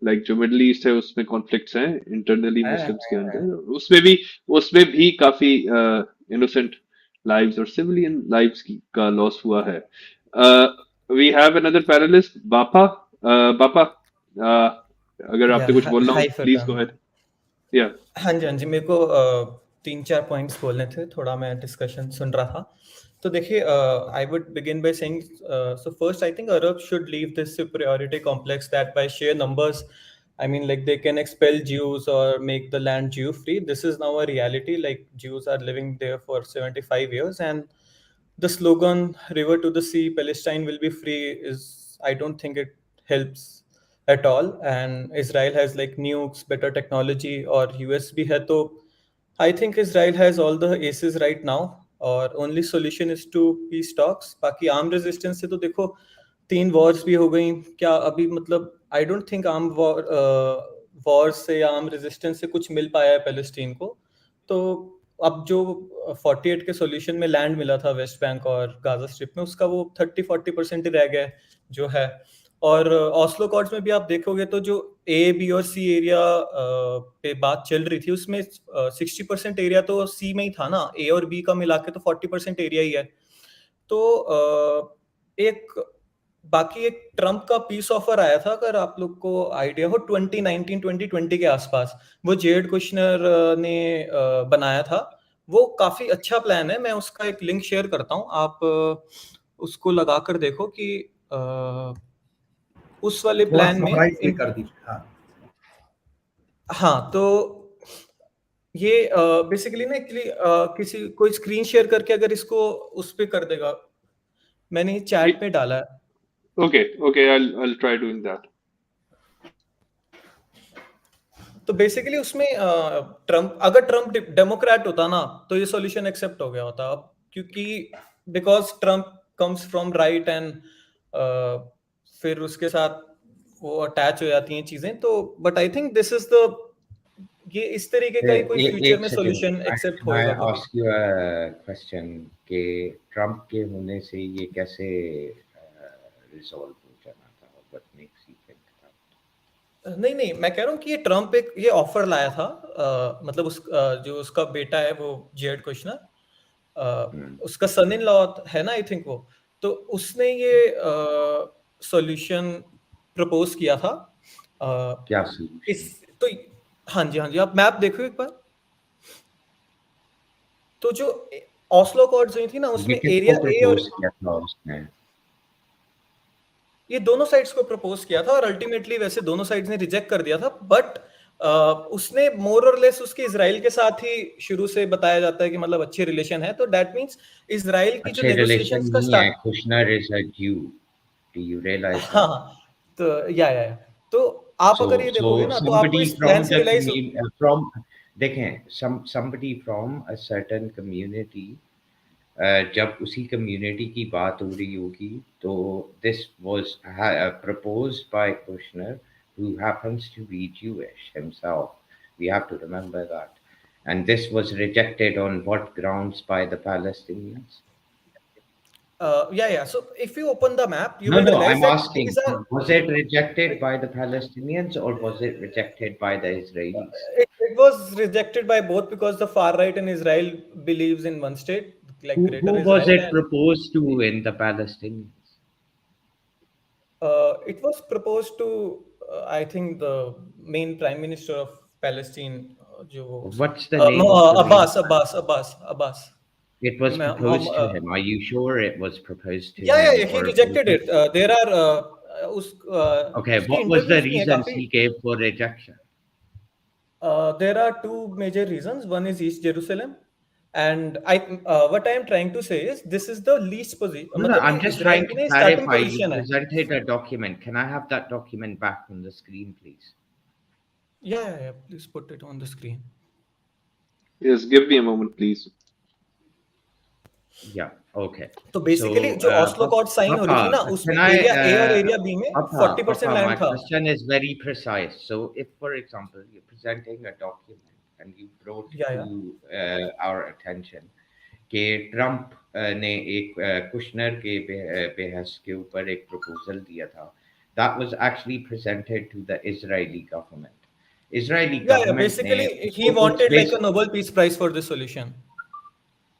लाइक जो मिडल ईस्ट है उसमें कॉन्फ्लिक्ट्स हैं इंटरनली मुस्लिम्स के अंदर, उसमें भी काफी इनोसेंट लाइव्स और सिविलियन लाइव्स की का लॉस हुआ है। वी हैव अनदर पैनलिस्ट बापा। बापा, अगर या आपने कुछ बोलना हो हाय प्लीज गो फरकान। अहेड। या हाँ जी, हाँ जी, मेरे को 3-4 पॉइंट्स बोलने थे, थोड़ा मैं डिस्कशन सुन रहा था। तो देखिए, I would begin by saying, so first I think Arab should leave this superiority complex that bye sheer numbers, I mean, like they can expel Jews or make the land Jew free. This is now a reality. Like Jews are living there for 75 years, and the slogan "River to the sea, Palestine will be free" is, I don't think it helps at all. And Israel has like nukes, better technology, or US भी है, तो I think Israel has all the aces right now, और only solution is to peace talks. बाकी armed resistance से तो देखो 3 wars भी हो गई क्या अभी, मतलब I don't think armed war war से या आर्म रेजिस्टेंस से कुछ मिल पाया है पैलेस्टीन को, तो अब जो 48 के सॉल्यूशन में लैंड मिला था वेस्ट बैंक और गाजा स्ट्रिप में, उसका वो 30-40% ही रह गया है जो है। और ऑस्लो कॉर्ड्स में भी आप देखोगे तो जो ए, बी और सी एरिया पे बात चल रही थी, उसमें 60% एरिया तो सी में ही था ना, ए और बी का मिला के तो 40% एरिया ही है। तो एक बाकी एक ट्रम्प का पीस ऑफर आया था, अगर आप लोग को आइडिया हो, 2019-2020 के आसपास, वो जेड कुशनर ने बनाया था। वो काफी अच्छा प्लान है, मैं उसका एक लिंक शेयर करता हूँ, आप उसको लगा कर देखो कि उस वाले थोड़ा प्लान में समराइज भी कर दीजिए। हाँ हाँ, तो ये बेसिकली ना एक्चुअली किसी कोई स्क्रीन शेयर करके अगर इसको उस पे कर देगा, मैंने चैट में डाला है। Okay, I'll try doing that. तो बेसिकली उसमें अगर ट्रम्प डेमोक्रेट होता ना, तो ये सॉल्यूशन एक्सेप्ट हो गया होता। अब क्योंकि because Trump comes from right and फिर उसके साथ वो अटैच हो जाती हैं चीजें, तो but I think this is the, ये इस तरीके का ही कोई फ्यूचर एक में सेकंड, सॉल्यूशन एक्सेप्ट मैं होएगा कभी। आस्क यू अ क्वेश्चन कि ट्रम्प के होने से ये कैसे रिजॉल्व हो जाना था, what makes you think that? नहीं, मैं कह रहा हूँ कि ये ट्रम्प एक ये ऑफर लाया था, मतलब उस जो उसका बेटा है वो जेड कुशनर, उसका सन इन लॉ है ना आई थिंक वो, तो उसने ये सॉल्यूशन प्रपोज किया था। क्या इस सॉल्यूशन? तो हाँ जी, आप मैप देखो एक बार। तो जो ऑस्लो अकॉर्ड्स हुई थी ना, उसमें ये एरिया किसको ए और प्रपोज किया था उसने? ये दोनों साइड्स को प्रपोज किया था, और अल्टीमेटली वैसे दोनों साइड्स ने रिजेक्ट कर दिया था, बट उसने मोर और लेस उसके इजराइल के साथ ही शुरू से बताया जाता है कि मतलब अच्छे रिलेशन है, तो दैट मींस इजराइल की जो अच्छे रिलेशन नेगोशिएशंस का नहीं है, स्टार्ट। कुशनर इज अ ज्यू, डू यू रियलाइज हाँ, दैट? तो या तो आप अगर ये देखोगे So ना, तो आपको somebody इस प्लान from से the रियलाइज from देखें, somebody from a certain community, जब उसी community की बात हो रही होगी, तो this was proposed by Kushner, who happens to be Jewish himself. We have to remember that. And this was rejected on what grounds by the Palestinians? so if you open the map, you No, will no, realize I'm that asking, these are was it rejected by the Palestinians or was it rejected by the Israelis? it was rejected by both, because the far right in Israel believes in one state, like Who Greater was Israel, it and proposed to in the Palestinians? it was proposed to I think the main prime minister of Palestine, What's the name of the main? Abbas. It was proposed to Uh, him. Are you sure it was proposed to yeah, him, he or was rejected it? it. There are Okay, उसकी what was the interviews भी हैं reasons काफी। he gave for rejection? There are two major reasons. One is East Jerusalem, and what I am trying to say is this is the least position. No, no, मतलब ये I'm just Israel trying की to ना starting clarify. You position है। presented a document. Can I have that document back on the screen, please? Yeah. Please put it on the screen. Yes, give me a moment, please. Yeah, okay. तो basically जो Oslo cord sign हो रही थी ना, उसमें can I, area A और area B में 40% my land था। question is very precise. So, if, for example, you're presenting a document and you brought Yeah. to our attention कि ट्रम्प ने एक कुशनर के बेहस के ऊपर एक प्रपोजल दिया था, that was actually presented to the Israeli government. Israeli government Basically ने he उसको wanted like a based, Nobel Peace Prize for this solution.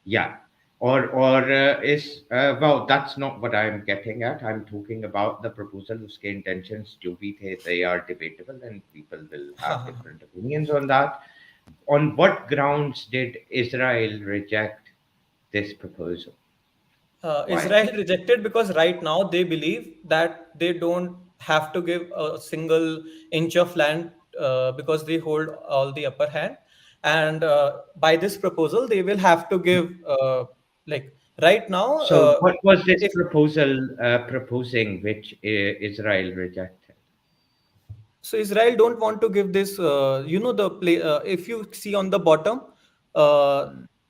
yeah, or is well, that's not what I'm getting at. I'm talking about the proposal. Uske intentions जो भी थे, they are debatable and people will have different opinions on that. On what grounds did Israel reject this proposal? Israel rejected because right now they believe that they don't have to give a single inch of land because they hold all the upper hand, and by this proposal they will have to give like right now So what was this if proposal proposing which Israel rejected? so Israel don't want to give this the play if you see on the bottom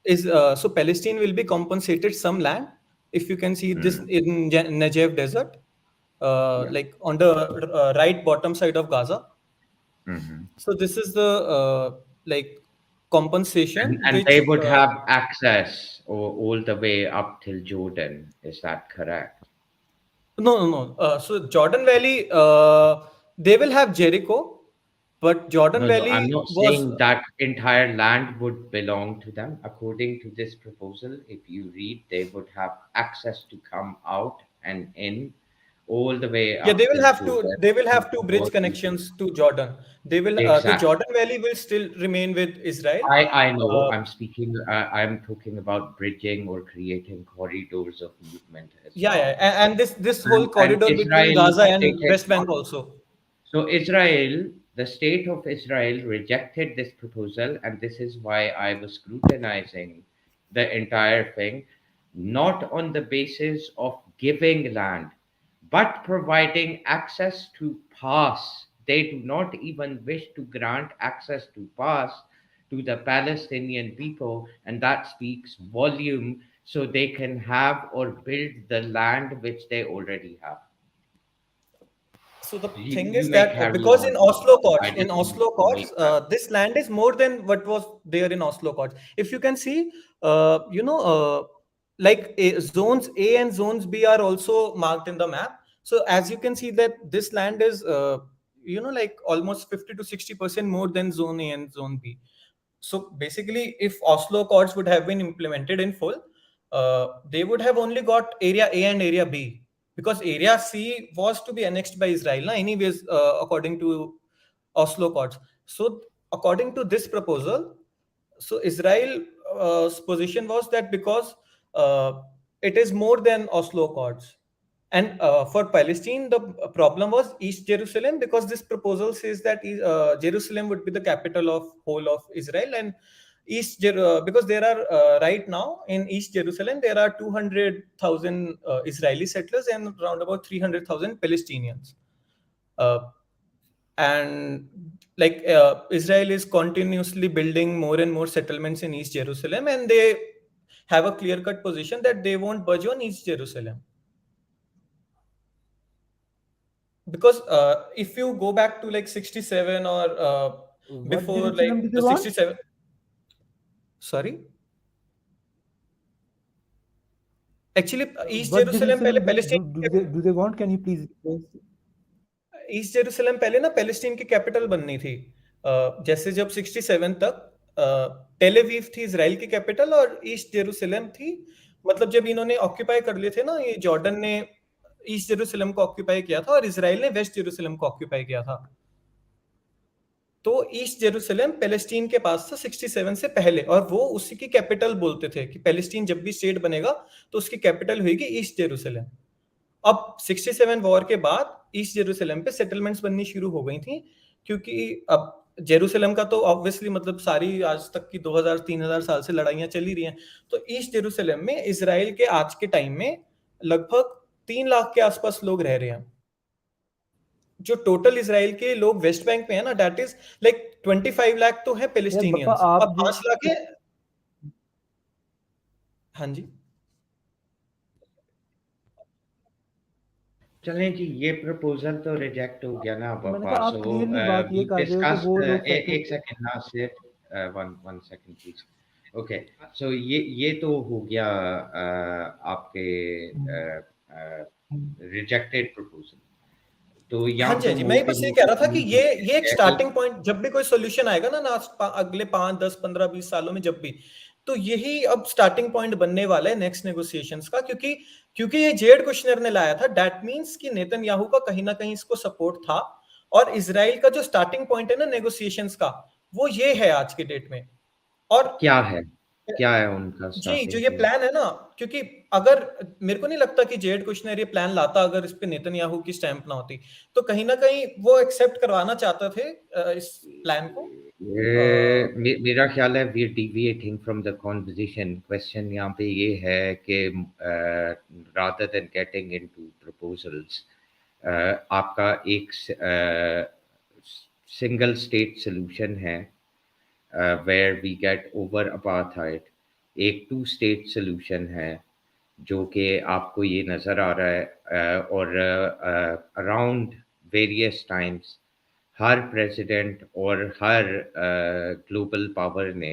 is so Palestine will be compensated some land, if you can see this in Negev desert, like on the right bottom side of Gaza. So this is the like compensation And which they would have access all the way up till Jordan. Is that correct? no. So Jordan Valley, they will have Jericho, but Jordan No, I'm Valley not was saying that entire land would belong to them. According to this proposal, if you read, they would have access to come out and in all the way yeah. up till Jordan. They will have two bridge What you do. connections to Jordan. They will the Exactly. Jordan Valley will still remain with Israel. I know. Uh, I'm speaking. I'm talking about bridging or creating corridors of movement as yeah. well. And this whole And corridor between Israel Gaza and stated West Bank also. so Israel, the state of Israel rejected this proposal, and this is why I was scrutinizing the entire thing, not on the basis of giving land, but providing access to pass. They do not even wish to grant access to pass to the Palestinian people, and that speaks volume so they can have or build the land which they already have. So the thing You is may that carry because on. I In just wanted Oslo to make Accords, that. this land is more than what was there in Oslo Accords. If you can see, like zones A and zones B are also marked in the map. So as you can see that this land is, like almost 50 to 60% more than zone A and zone B. So basically, if Oslo Accords would have been implemented in full, they would have only got area A and area B, because area C was to be annexed by Israel, na, anyways, according to Oslo Accords. So according to this proposal, so Israel's position was that because it is more than Oslo Accords. And for Palestine, the problem was East Jerusalem, because this proposal says that Jerusalem would be the capital of whole of Israel, and because there are right now in East Jerusalem there are 200,000 Israeli settlers and around about 300,000 Palestinians. Uh, and like Israel is continuously building more and more settlements in East Jerusalem, and they have a clear cut position that they won't budge on East Jerusalem. Because if you go back to like 67 or What before like Jerusalem do they the want? 67, sorry, actually East What Jerusalem Jerusalem पहले Palestine do they want? Can you please explain? East Jerusalem पहले ना Palestine की capital बननी थी। जैसे जब 67 तक Tel Aviv थी इजराइल की कैपिटल और ईस्ट जेरूसलम थी, मतलब जब इन्होंने ऑक्यूपाई कर लिए थे ना, ये जॉर्डन ने ईस्ट जेरूसलम को ऑक्यूपाई किया था और इजराइल ने वेस्ट जेरूसलम को ऑक्यूपाई किया था। तो ईस्ट जेरूसलम पैलेस्टीन के पास था 67 से पहले, और वो उसी की कैपिटल बोलते थे कि पैलेस्टीन जब भी स्टेट बनेगा तो उसकी कैपिटल होगी ईस्ट जेरूसलम। अब 67 वॉर के बाद ईस्ट जेरूसलम पे सेटलमेंट्स बननी शुरू हो गई थी, क्योंकि अब जेरूसलम का तो ऑब्वियसली मतलब सारी आज तक की 2000-3000 साल से लड़ाइयां चली रही हैं, तो ईस्ट जेरूसलम में इजराइल के आज के टाइम में लगभग 3 लाख के आसपास लोग रह रहे हैं। जो टोटल इजराइल के लोग वेस्ट बैंक में है ना, दैट इज लाइक 25 लाख तो है पैलेस्टीनियंस, आप अब जो 5 लाख है। हाँ जी, चलें जी, ये प्रपोजल तो रिजेक्ट हो गया ना मैंने बाबा। कहा आप सो क्लियरली बात ये वी कर रहे हो तो डिस्कस्ड वो लोग एक सेकंड ना सिर्फ वन सेकंड प्लीज। ओके, सो ये तो हो गया आपके रिजेक्टेड प्रपोजल। तो हाँ यहाँ जी, तो हाँ जी, मैं बस ये मोस्टली कह रहा था कि ये एक एक स्टार्टिंग पॉइंट, जब भी कोई सोल्यूशन आएगा ना अगले 5, 10, 15, 20 सालों में जब भी, तो यही अब स्टार्टिंग पॉइंट बनने वाला है नेक्स्ट नेगोशिएशंस का, क्योंकि ये जेड कुशनर ने लाया था, दैट मींस कि नेतन्याहू का कहीं ना कहीं इसको सपोर्ट था, और इजराइल का जो स्टार्टिंग पॉइंट है ना नेगोशिएशंस का, वो ये है आज के डेट में। और क्या है उनका जी, जो स्टार्टिंग ये पॉइंट? प्लान है ना, क्योंकि अगर मेरे को नहीं लगता कि जेड कुशनर ये प्लान लाता अगर इस पे नेतन्याहू की स्टैंप ना होती, तो कहीं ना कहीं वो एक्सेप्ट करवाना चाहते थे इस प्लान को। मेरा ख्याल है we are deviating from the conversation. Question यहाँ पे ये है कि rather than getting into proposals, आपका एक सिंगल स्टेट सोल्यूशन है where we get over apartheid, एक टू स्टेट सोल्यूशन है जो कि आपको ये नज़र आ रहा है और अराउंड वेरियस टाइम्स हर प्रेसिडेंट और हर ग्लोबल पावर ने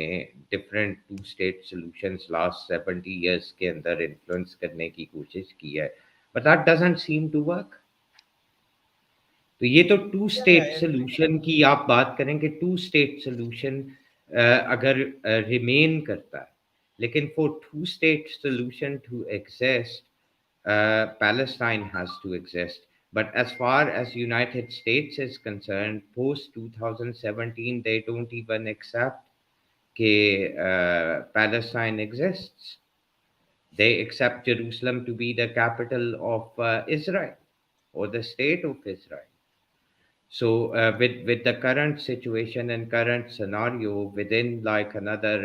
different two state solutions last 70 years के अंदर इन्फ्लुएंस करने की कोशिश की है, but that doesn't seem to work. तो ये तो two Yeah, yeah, state I agree. Solution की आप बात करें कि टू स्टेट सॉल्यूशन अगर रिमेन करता है, लेकिन for two state solution to exist, Palestine has to exist. But as far as United States is concerned, post 2017, they don't even accept that Palestine exists. They accept Jerusalem to be the capital of Israel or the state of Israel. So with the current situation and current scenario, within like another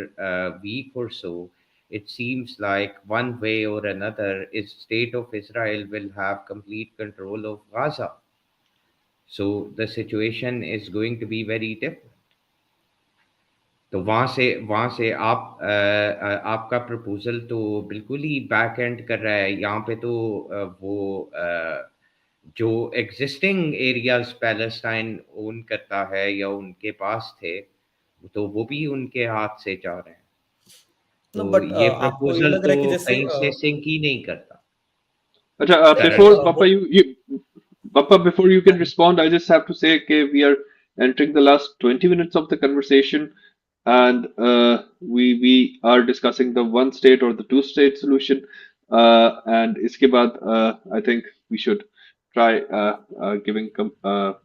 week or so, it seems like one way or another, is state of Israel will have complete control of Gaza. So the situation is going to be very different. तो वहाँ से आपका proposal तो बिल्कुल ही back and कर रहा है। यहाँ पे तो जो एग्जिस्टिंग एरियाज पैलेस्टाइन ओन करता है या उनके पास थे, तो वो भी उनके हाथ से जा रहे हैं। No, तो but ये आपको ये प्रपोजल लग रहा तो है कि जैसे कहीं से सिंक ही नहीं करता Acha, नहीं before currently. Papa, Papa, before you can respond, I just have to say, okay, we are entering the last 20 minutes of the conversation, and we are discussing the one state or the two state solution. And iske baad, I think we should try giving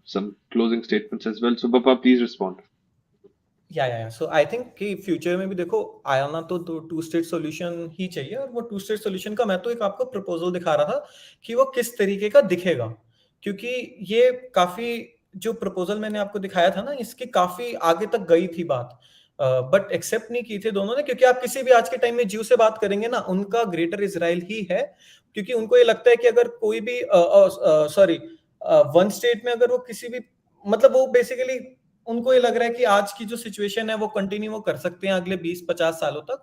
some closing statements as well. So, Papa, please respond. या सो I think कि future में भी देखो आना तो to state solution ही चाहिए, और वो टू स्टेट सॉल्यूशन का मैं तो एक आपको प्रपोजल दिखा रहा था कि वो किस तरीके का दिखेगा, क्योंकि ये काफी जो प्रपोजल मैंने आपको दिखाया था ना, इसकी काफी आगे तक गई थी बात, बट एक्सेप्ट नहीं की थी दोनों ने, क्योंकि आप किसी भी आज के टाइम में जीव से बात करेंगे ना, उनका ग्रेटर इसराइल ही है, क्योंकि उनको ये लगता है कि अगर कोई भी सॉरी वन स्टेट में अगर वो किसी भी मतलब वो बेसिकली उनको ये लग रहा है कि आज की जो सिचुएशन है वो कंटिन्यू वो कर सकते हैं अगले 20-50 सालों तक,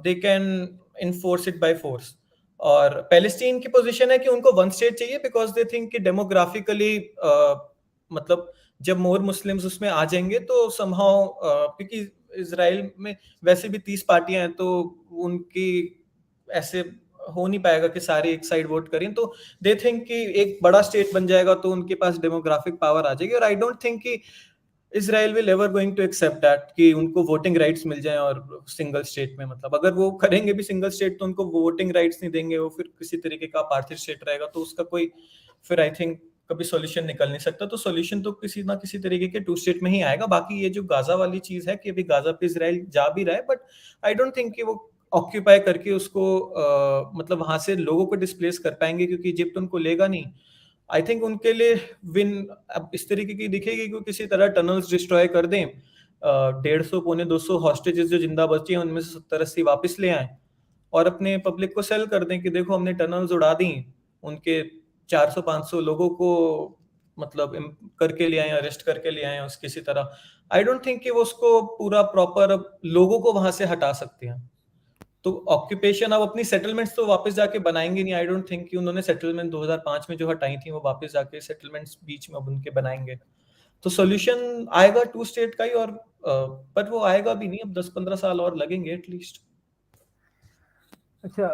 they can enforce it by force. और पैलेस्टीन की पोजीशन है कि उनको वन स्टेट चाहिए बिकॉज दे थिंक कि डेमोग्राफिकली मतलब जब मोर मुस्लिम्स उसमें आ जाएंगे तो समहाउ क्योंकि इसराइल में वैसे भी 30 पार्टियां हैं, तो उनकी ऐसे हो नहीं पाएगा कि सारे एक साइड वोट करें, तो दे थिंक कि एक बड़ा स्टेट बन जाएगा तो उनके पास डेमोग्राफिक पावर आ जाएगी। और आई डोंट थिंक कि Israel will ever going to accept that कि उनको वोटिंग राइट्स मिल जाएं और सिंगल स्टेट में, मतलब अगर वो करेंगे भी सिंगल स्टेट तो उनको वोटिंग राइट्स नहीं देंगे, वो फिर किसी तरीके का पार्थिव स्टेट रहेगा, तो उसका कोई फिर आई थिंक कभी सॉल्यूशन निकल नहीं सकता। तो सॉल्यूशन तो किसी ना किसी तरीके के टू स्टेट में ही आएगा। बाकी ये जो गाजा वाली चीज है कि अभी गाजा पे इसराइल जा भी रहा है, बट आई डोंट थिंक कि वो ऑक्यूपाई करके उसको मतलब वहां से लोगों को डिस्प्लेस कर पाएंगे, क्योंकि इजिप्ट उनको लेगा नहीं। आई थिंक उनके लिए विन अब इस तरीके की दिखेगी कि किसी तरह टनल्स डिस्ट्रॉय कर दें, 150 पौने 200 हॉस्टेजेस जो जिंदा बची हैं उनमें से 70-80 वापस ले आए और अपने पब्लिक को सेल कर दें कि देखो हमने टनल्स उड़ा दी, उनके 400-500 लोगों को मतलब करके ले आए, अरेस्ट करके ले आए उस किसी तरह। आई डोंट थिंक कि वो उसको पूरा प्रॉपर लोगों को वहां से हटा सकते हैं। तो ऑक्यूपेशन अब अपनी सेटलमेंट्स तो वापस जाके बनाएंगे नहीं। आई डोंट थिंक कि उन्होंने सेटलमेंट 2005 में जो हटाई थी वो वापस जाके सेटलमेंट्स बीच में अब उनके बनाएंगे। तो सॉल्यूशन आएगा टू स्टेट का ही, और पर वो आएगा भी नहीं, अब 10-15 साल और लगेंगे एटलीस्ट। अच्छा,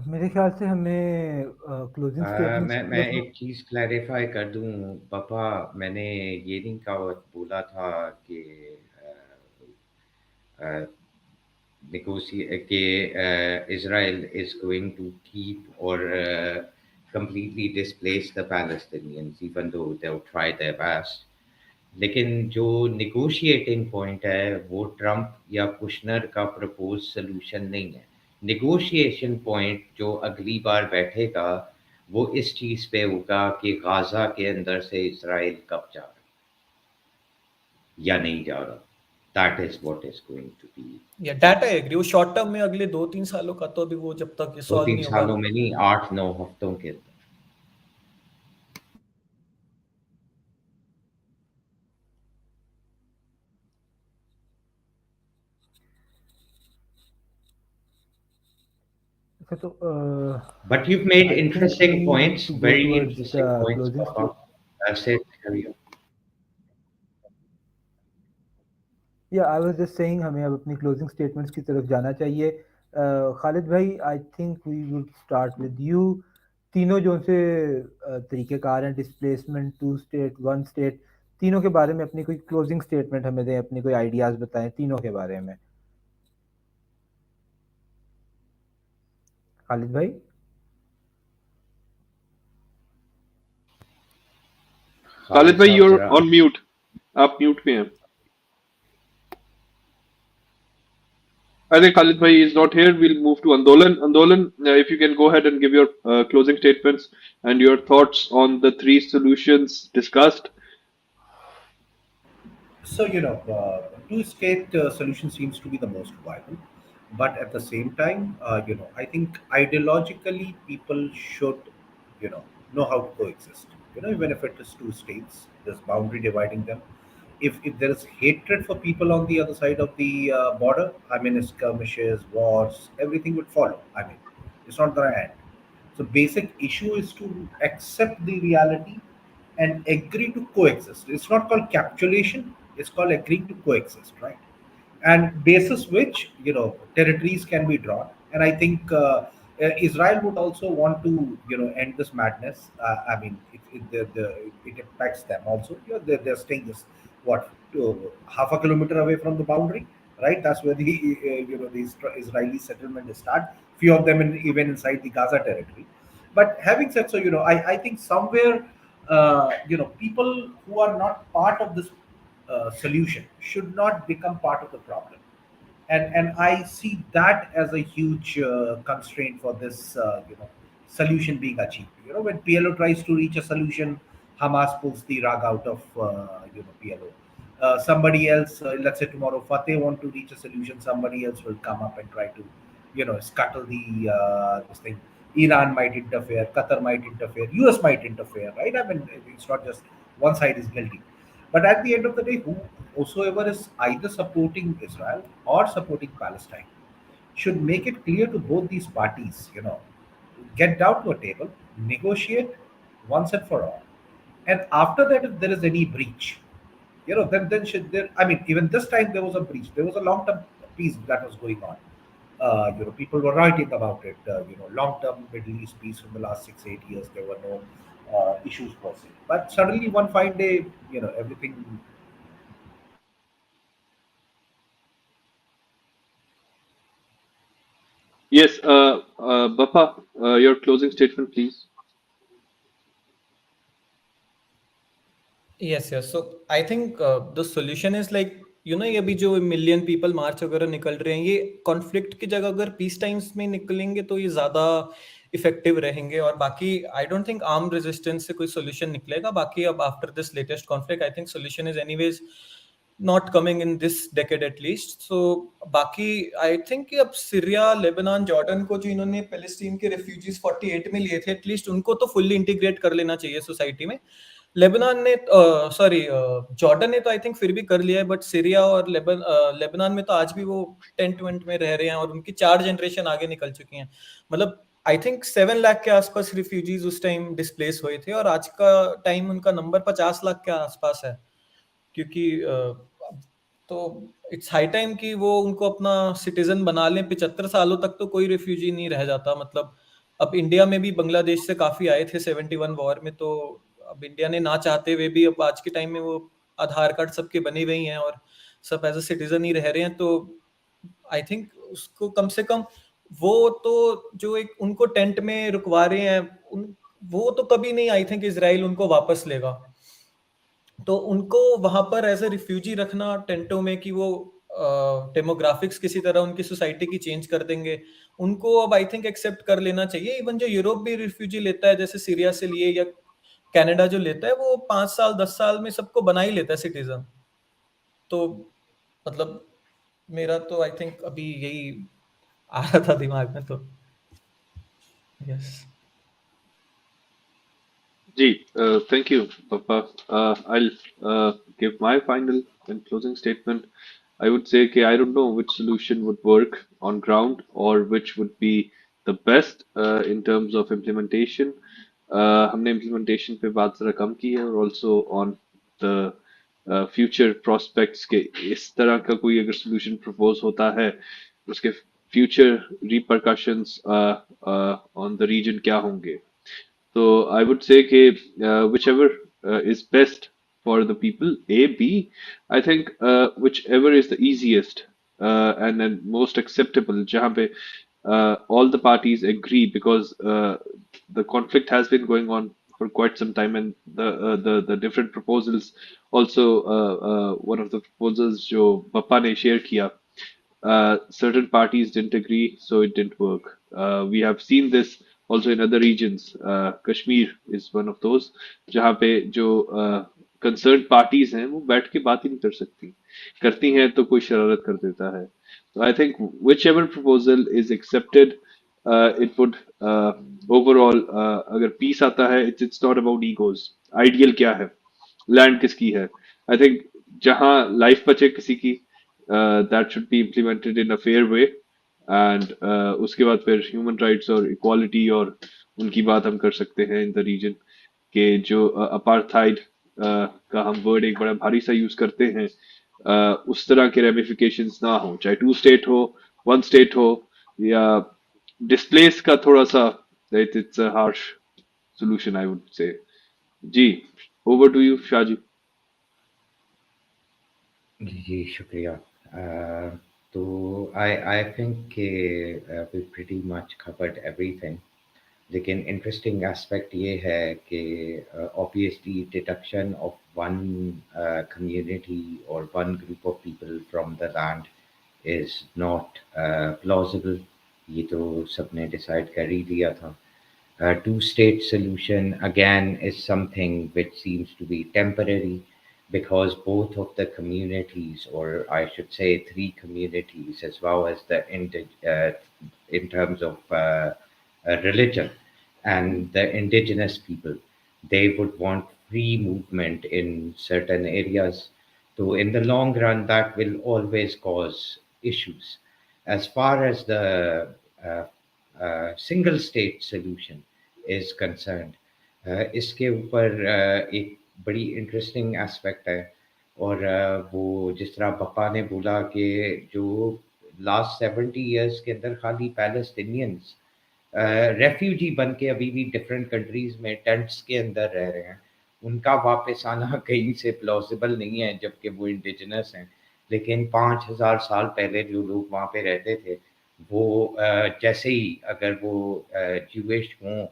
मेरे ख्याल से हमें क्लोजिंग स्टेटमेंट्स की मैं तरफ। एक चीज क्लैरिफाई कर दूं पापा, मैंने ये नहीं कहा बोला था कि negotiate Israel is going to keep or completely displace the Palestinians, even though they'll try their best. लेकिन जो negotiating point है वो ट्रम्प या कुशनर का प्रपोज सोल्यूशन नहीं है। negotiation point जो अगली बार बैठेगा वो इस चीज पे होगा कि गाजा के अंदर से इसराइल कब जा रहा या नहीं जा रहा। That is what is going to be. या दैट आई एग्री, वो शॉर्ट टर्म में अगले 2-3 सालों का, तो अभी वो जब तक ये सॉल्व 2-3 नहीं होगा। सालों में नहीं, 8-9 हफ्तों के अंदर। तो But you've made I think interesting we need points, to go very towards interesting the points, closing Papa. statement. That's it. Carry on. या आई वाज जस्ट सेइंग हमें अब अपनी क्लोजिंग स्टेटमेंट्स की तरफ जाना चाहिए। खालिद भाई, I think we will start with you. तीनों जो से तरीक़ेकार हैं, displacement, two state, one state, तीनों के बारे में अपनी कोई क्लोजिंग स्टेटमेंट हमें दें, अपनी कोई आइडियाज़ बताएं तीनों के बारे में। खालिद भाई। खालिद खालिद भाई, साहब you're जरा on mute. आप म्यूट पे हैं। I think Khalid bhai is not here. We'll move to Andolan. Andolan, if you can go ahead and give your closing statements and your thoughts on the three solutions discussed. So, two-state solution seems to be the most viable, but at the same time, I think ideologically people should, know how to coexist. Even if it is two states, there's boundary dividing them. If there is hatred for people on the other side of the border, I mean, skirmishes, wars, everything would follow. I mean, it's not going to end. So basic issue is to accept the reality and agree to coexist. It's not called capitulation, it's called agreeing to coexist, right? And basis which, territories can be drawn. And I think Israel would also want to, end this madness. I mean, it impacts them also. They're staying just what, half a kilometer away from the boundary, right? That's where the Israeli settlement is start. Few of them even inside the Gaza territory. But having said so, I think somewhere, people who are not part of this solution should not become part of the problem. And I see that as a huge constraint for this solution being achieved. When PLO tries to reach a solution, Hamas pulls the rug out of PLO. Somebody else, let's say tomorrow Fateh want to reach a solution, somebody else will come up and try to scuttle the this thing. Iran might interfere, Qatar might interfere, US might interfere, right? I mean, it's not just one side is guilty. But at the end of the day, whosoever is either supporting Israel or supporting Palestine should make it clear to both these parties, get down to a table, negotiate once and for all. And after that, if there is any breach, then should there, I mean, even this time there was a breach. There was a long-term peace that was going on. People were writing about it. Long-term Middle East peace from the last 6, 8 years, there were no issues per se. But suddenly one fine day, everything. Yes, Bappa, your closing statement, please. Yes. So I think the solution is like, ये अभी जो million people मार्च वगैरह निकल रहे हैं, ये conflict की जगह अगर पीस टाइम्स में निकलेंगे तो ये ज्यादा इफेक्टिव रहेंगे। और बाकी आई डोंट थिंक आर्म रेजिस्टेंस से कोई सोल्यूशन निकलेगा। बाकी अब after this latest conflict I think solution is anyways not coming in this decade at least. So बाकी आई थिंक कि अब सीरिया, लेबनान, जॉर्डन को जो इन्होंने पैलेस्टीन के रेफ्यूजीज 48 में लिए थे, एटलीस्ट उनको तो फुल्ली इंटीग्रेट कर लेना चाहिए सोसाइटी में। लेबनान ने सॉरी जॉर्डन ने तो आई थिंक फिर भी कर लिया है, बट सीरिया और लेबनान में तो आज भी वो टेंट वेंट में रह रहे हैं और उनकी 4 जनरेशन आगे निकल चुकी हैं। मतलब आई थिंक 7 लाख के आसपास रिफ्यूजीज उस टाइम डिस्प्लेस हुए थे और आज का टाइम उनका नंबर 50 लाख के आसपास है। क्योंकि तो इट्स हाई टाइम कि वो उनको अपना सिटीजन बना लें। 75 सालों तक तो कोई रिफ्यूजी नहीं रह जाता। मतलब अब इंडिया में भी बांग्लादेश से काफी आए थे 71 वॉर में, तो अब इंडिया ने ना चाहते हुए भी अब आज के टाइम में वो आधार कार्ड सबके बने हुए ही हैं और सब एज अ सिटीजन ही रह रहे हैं। तो आई थिंक उसको कम से कम वो तो जो एक उनको टेंट में रुकवा रहे हैं वो तो कभी नहीं आई थिंक इजराइल उनको वापस लेगा। तो उनको वहां पर एज ए रिफ्यूजी रखना टेंटों में कि वो डेमोग्राफिक्स किसी तरह उनकी सोसाइटी की चेंज कर देंगे, उनको अब आई थिंक एक्सेप्ट कर लेना चाहिए। इवन जो यूरोप भी रिफ्यूजी लेता है, जैसे सीरिया से लिए या कनाडा जो लेता है, वो 5 साल 10 साल में सबको बना ही लेता है सिटीजन। तो मतलब मेरा तो आई थिंक अभी यही आ रहा था दिमाग में। तो yes Ji, thank you, Papa. I'll give my final and closing statement. I would say कि I don't know which solution would work on ground or which would be the best in terms of implementation. हमने implementation पे बात ज़रा कम की है और also on the future prospects के इस तरह का कोई अगर सोल्यूशन प्रपोज होता है, उसके future repercussions on the region क्या होंगे. So I would say कि whichever is best for the people, A, B, I think whichever is the easiest and most acceptable, जहाँ पे all the parties agree, because the conflict has been going on for quite some time, and the different proposals also, one of the proposals जो पप्पा ने share किया, certain parties didn't agree, so it didn't work. We have seen this also in other regions. Kashmir is one of those, जहाँ पे जो concerned parties हैं वो बैठ के बात ही नहीं कर सकती, करती हैं तो कोई शरारत कर देता है. So I think whichever proposal is accepted, it would overall, अगर peace आता है, it's not about egos. Ideal क्या है, लैंड किसकी है. आई थिंक जहां लाइफ बचे किसी की, that should be implemented in a fair way, and उसके बाद फिर ह्यूमन राइट्स और इक्वालिटी और उनकी बात हम कर सकते हैं इन द रीजन. के जो अपार्थाइड का हम वर्ड एक बड़ा भारी सा यूज करते हैं, उस तरह के रेमिफिकेशंस ना हो, चाहे टू स्टेट हो, वन स्टेट हो, या डिस्प्लेस का थोड़ा सा, it's a harsh solution, I would say. जी, over to you, Shaji. जी शुक्रिया. तो I think we pretty much covered everything. लेकिन इंटरेस्टिंग एस्पेक्ट ये है कि obviously deduction of one community और one group of people from the land is not plausible. ये तो सबने डिसाइड कर ही लिया था. Two-state solution again is something which seems to be temporary, because both of the communities, or I should say three communities, as well as in terms of religion and the indigenous people, they would want free movement in certain areas. So in the long run, that will always cause issues. As far as the uh, single state solution is concerned, इसके ऊपर एक बड़ी interesting aspect है. और वो जिस तरह पप्पा ने बोला कि जो लास्ट 70 years के अंदर खाली पैलेस्टीनियंस रेफ्यूजी बन के अभी भी डिफरेंट कंट्रीज में टेंट्स के अंदर रह रहे हैं, उनका वापस आना कहीं से प्लॉसिबल नहीं है, जबकि वो इंडिजिनस हैं. लेकिन 5,000 साल पहले जो लोग वहाँ पे रहते थे, वो जैसे ही अगर वो ज्यूइश हों,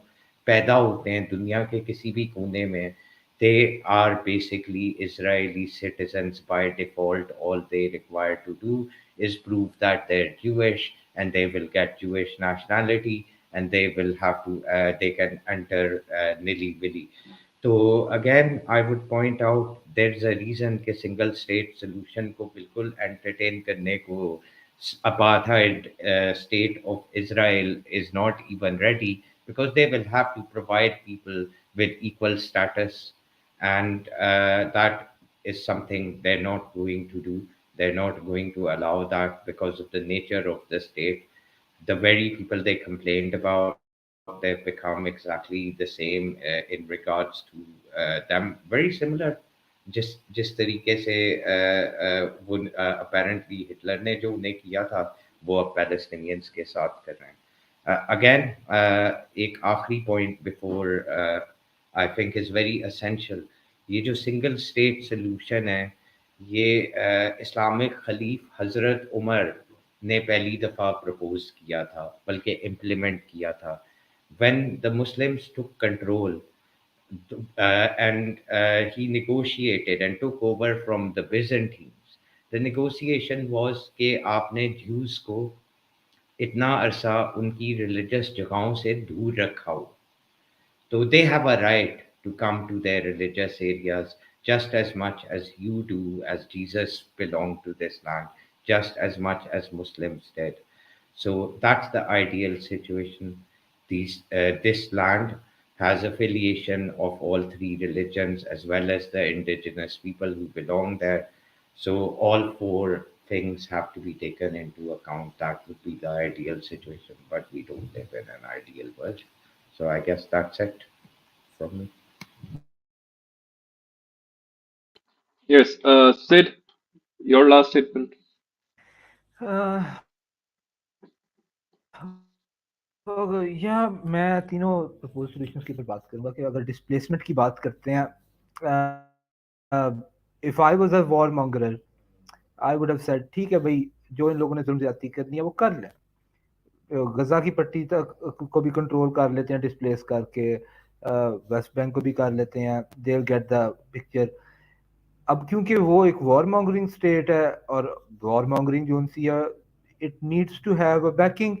पैदा होते हैं दुनिया के किसी भी कोने में, they are basically Israeli citizens by default. All they require to do is prove that they're Jewish, and they will get Jewish nationality, and they will have to they can enter nilly-willy. So again, I would point out there's a reason कि single state solution को बिल्कुल entertain करने को apartheid state of Israel is not even ready, because they will have to provide people with equal status, and that is something they're not going to do. They're not going to allow that because of the nature of the state. The very people they complained about, they've become exactly the same in regards to them, very similar. जिस तरीके से वो apparently Hitler ने जो उन्हें किया था, वो अब पैलेस्टीनियंस के साथ कर रहे हैं. अगेन एक आखिरी point before I think is very essential. ये जो सिंगल स्टेट सोल्यूशन है, ये इस्लामिक खलीफ हज़रत उमर ने पहली दफ़ा प्रपोज किया था, बल्कि इम्प्लीमेंट किया था. when the Muslims took control, and he negotiated and took over from the Byzantines, the negotiation was कि आपने Jews को इतना अरसा उनकी religious जगहों से दूर रखा हो. So they have a right to come to their religious areas just as much as you do, as Jesus belonged to this land, just as much as Muslims did. So that's the ideal situation. This land has affiliation of all three religions, as well as the indigenous people who belong there. So all four things have to be taken into account. That would be the ideal situation, but we don't live in an ideal world. So I guess that's it from me. Yes, Sid, your last statement. या मैं तीनों propose solutions के ऊपर बात करूंगा कि अगर displacement की बात करते हैं, if I was a war mongerer I would have said ठीक है भाई, जो इन लोगों ने जुल्म ज्यादती करनी है वो कर लें, गजा की पट्टी तक को भी कंट्रोल कर लेते हैं डिस्प्लेस करके, वेस्ट बैंक को भी कर लेते हैं, they will get the picture. अब क्योंकि वो एक वॉर मॉन्गरिंग स्टेट है और वॉर मॉन्गरिंग जो सी है, it needs to have a backing,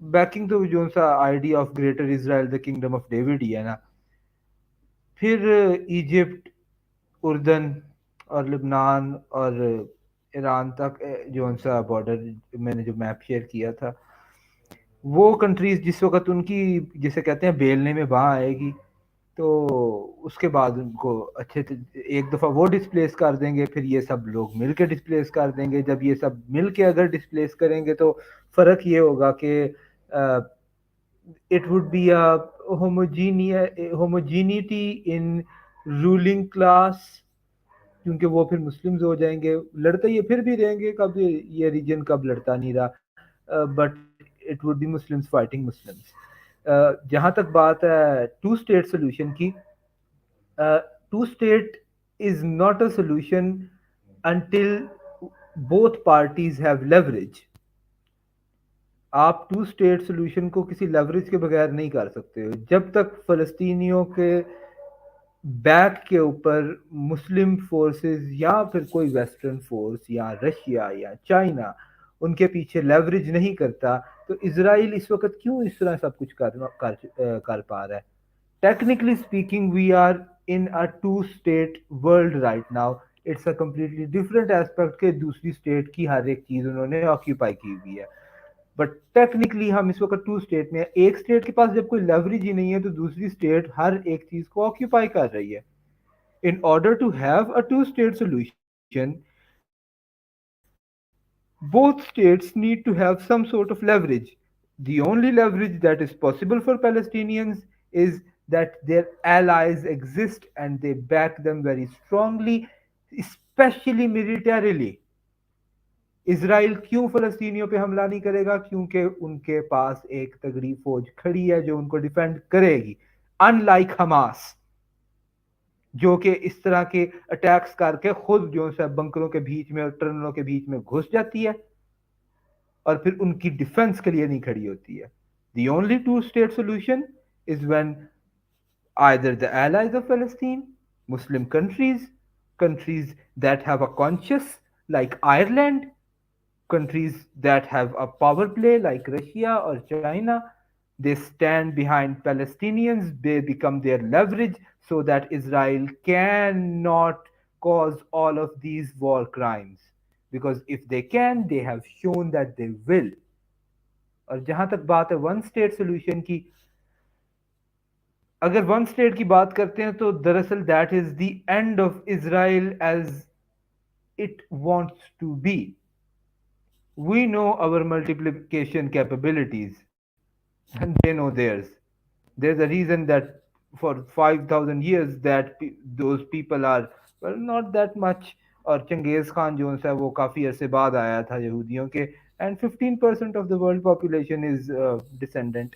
backing तो जो सा idea of greater Israel the kingdom of David ही है ना। फिर इजिप्ट, उर्दन और लेबनान और ईरान तक जो सा बॉर्डर मैंने जो मैप शेयर किया था, वो कंट्रीज जिस वक्त उनकी जिसे कहते हैं बेलने में बाह आएगी, तो उसके बाद उनको अच्छे एक दफ़ा वो डिस्प्लेस कर देंगे, फिर ये सब लोग मिल के डिस्प्लेस कर देंगे। जब ये सब मिल के अगर डिस्प्लेस करेंगे तो फ़र्क ये होगा कि it would be a homogeneity in ruling class, क्योंकि वो फिर मुस्लिम्स हो जाएंगे। लड़ते ये फिर भी रहेंगे, कब ये रीजन कब लड़ता नहीं रहा, but it would be Muslims fighting Muslims. जहाँ तक बात है टू स्टेट सोल्यूशन की, two state is not a solution until both parties have leverage. आप टू स्टेट सोल्यूशन को किसी लेवरेज के बगैर नहीं कर सकते हो जब तक फ़लस्तीनियों के बैक के ऊपर मुस्लिम फोर्सेस या फिर कोई वेस्टर्न फोर्स या रशिया या चाइना उनके पीछे लेवरेज नहीं करता। तो इसराइल इस वक्त क्यों इस तरह सब कुछ कर पा रहा है? Technically speaking we are in a two state world right now. It's a completely different aspect के दूसरी स्टेट की हर एक चीज़ उन्होंने ऑक्यूपाई की हुई है, बट टेक्निकली हम इस वक्त टू स्टेट में। एक स्टेट के पास जब कोई लेवरेज ही नहीं है तो दूसरी स्टेट हर एक चीज को ऑक्यूपाई कर रही है। In order to have a two-state solution, both states need to have some sort of leverage. The only leverage that is possible for Palestinians is that their allies exist and they back them very strongly, especially militarily. Israel क्यों फ़लस्तीनियों पे हमला नहीं करेगा? क्योंकि उनके पास एक तगड़ी फौज खड़ी है जो उनको डिफेंड करेगी, अनलाइक हमास जो कि इस तरह के अटैक्स करके खुद जो है बंकरों के बीच में और टनलों के बीच में घुस जाती है और फिर उनकी डिफेंस के लिए नहीं खड़ी होती है। The only two-state solution is when either the allies of Palestine, Muslim countries, countries that have a conscience like Ireland, countries that have a power play like Russia or China, they stand behind Palestinians, they become their leverage so that Israel cannot cause all of these war crimes. Because if they can, they have shown that they will. और जहां तक बात है one state solution की, अगर one state की बात करते हैं तो दरअसल that is the end of Israel as it wants to be. We know our multiplication capabilities and they know theirs. There's a reason that for 5,000 years that those people are, well, not that much। और Genghis Khan जो है वो काफ़ी अरसे बाद आया था यहूदियों के, and 15% of the world population is descendant।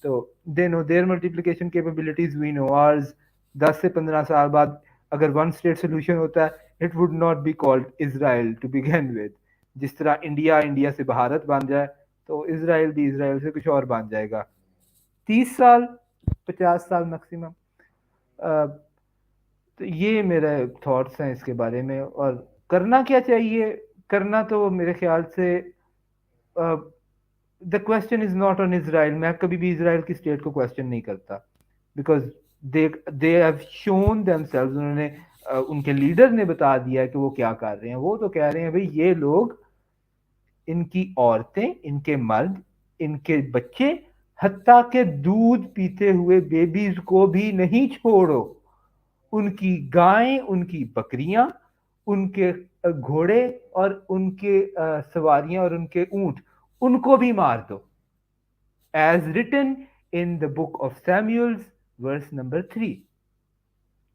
तो they know their multiplication capabilities, we know ours। 10 से 15 साल बाद अगर वन स्टेट सोल्यूशन होता है it would not be called Israel to begin with। जिस तरह इंडिया इंडिया से भारत बन जाए तो इसराइल भी इसराइल से कुछ और बन जाएगा। 30 साल 50 साल मैक्सिमम। तो ये मेरे थॉट्स हैं इसके बारे में। और करना क्या चाहिए? करना तो मेरे ख्याल से the question is not on Israel. मैं कभी भी इसराइल की स्टेट को क्वेश्चन नहीं करता, because they have shown themselves. उन्होंने उनके लीडर ने बता दिया है कि वो क्या कर रहे हैं। वो तो कह रहे हैं भाई ये लोग, इनकी औरतें, इनके मर्द, इनके बच्चे, हत्ता के दूध पीते हुए बेबीज को भी नहीं छोड़ो। उनकी गायें, उनकी बकरियां, उनके घोड़े और उनके सवारियां और उनके ऊंट, उनको भी मार दो। As written in the book of Samuels verse number 3,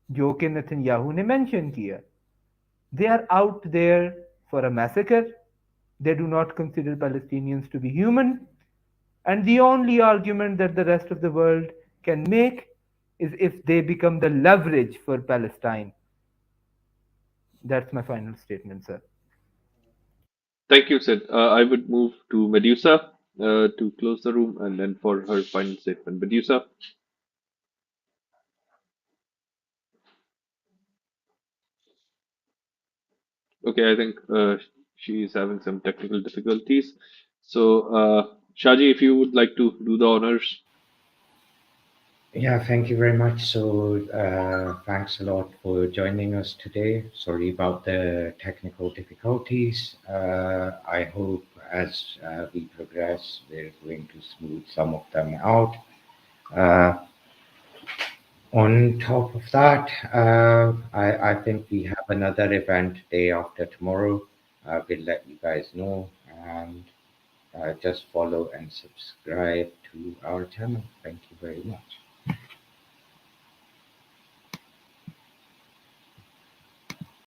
जो कि नेतन्याहू ने मेंशन किया। They are out there for a massacre. They do not consider Palestinians to be human. And the only argument that the rest of the world can make is if they become the leverage for Palestine. That's my final statement, sir. Thank you, Sid. I would move to Medusa to close the room and then for her final statement. Medusa. Okay, I think she is having some technical difficulties. So, Shaji, if you would like to do the honors. Yeah, thank you very much. So, thanks a lot for joining us today. Sorry about the technical difficulties. I hope as we progress, we're going to smooth some of them out. Uh, on top of that, I think we have another event day after tomorrow. We'll let you guys know, and just follow and subscribe to our channel. Thank you very much.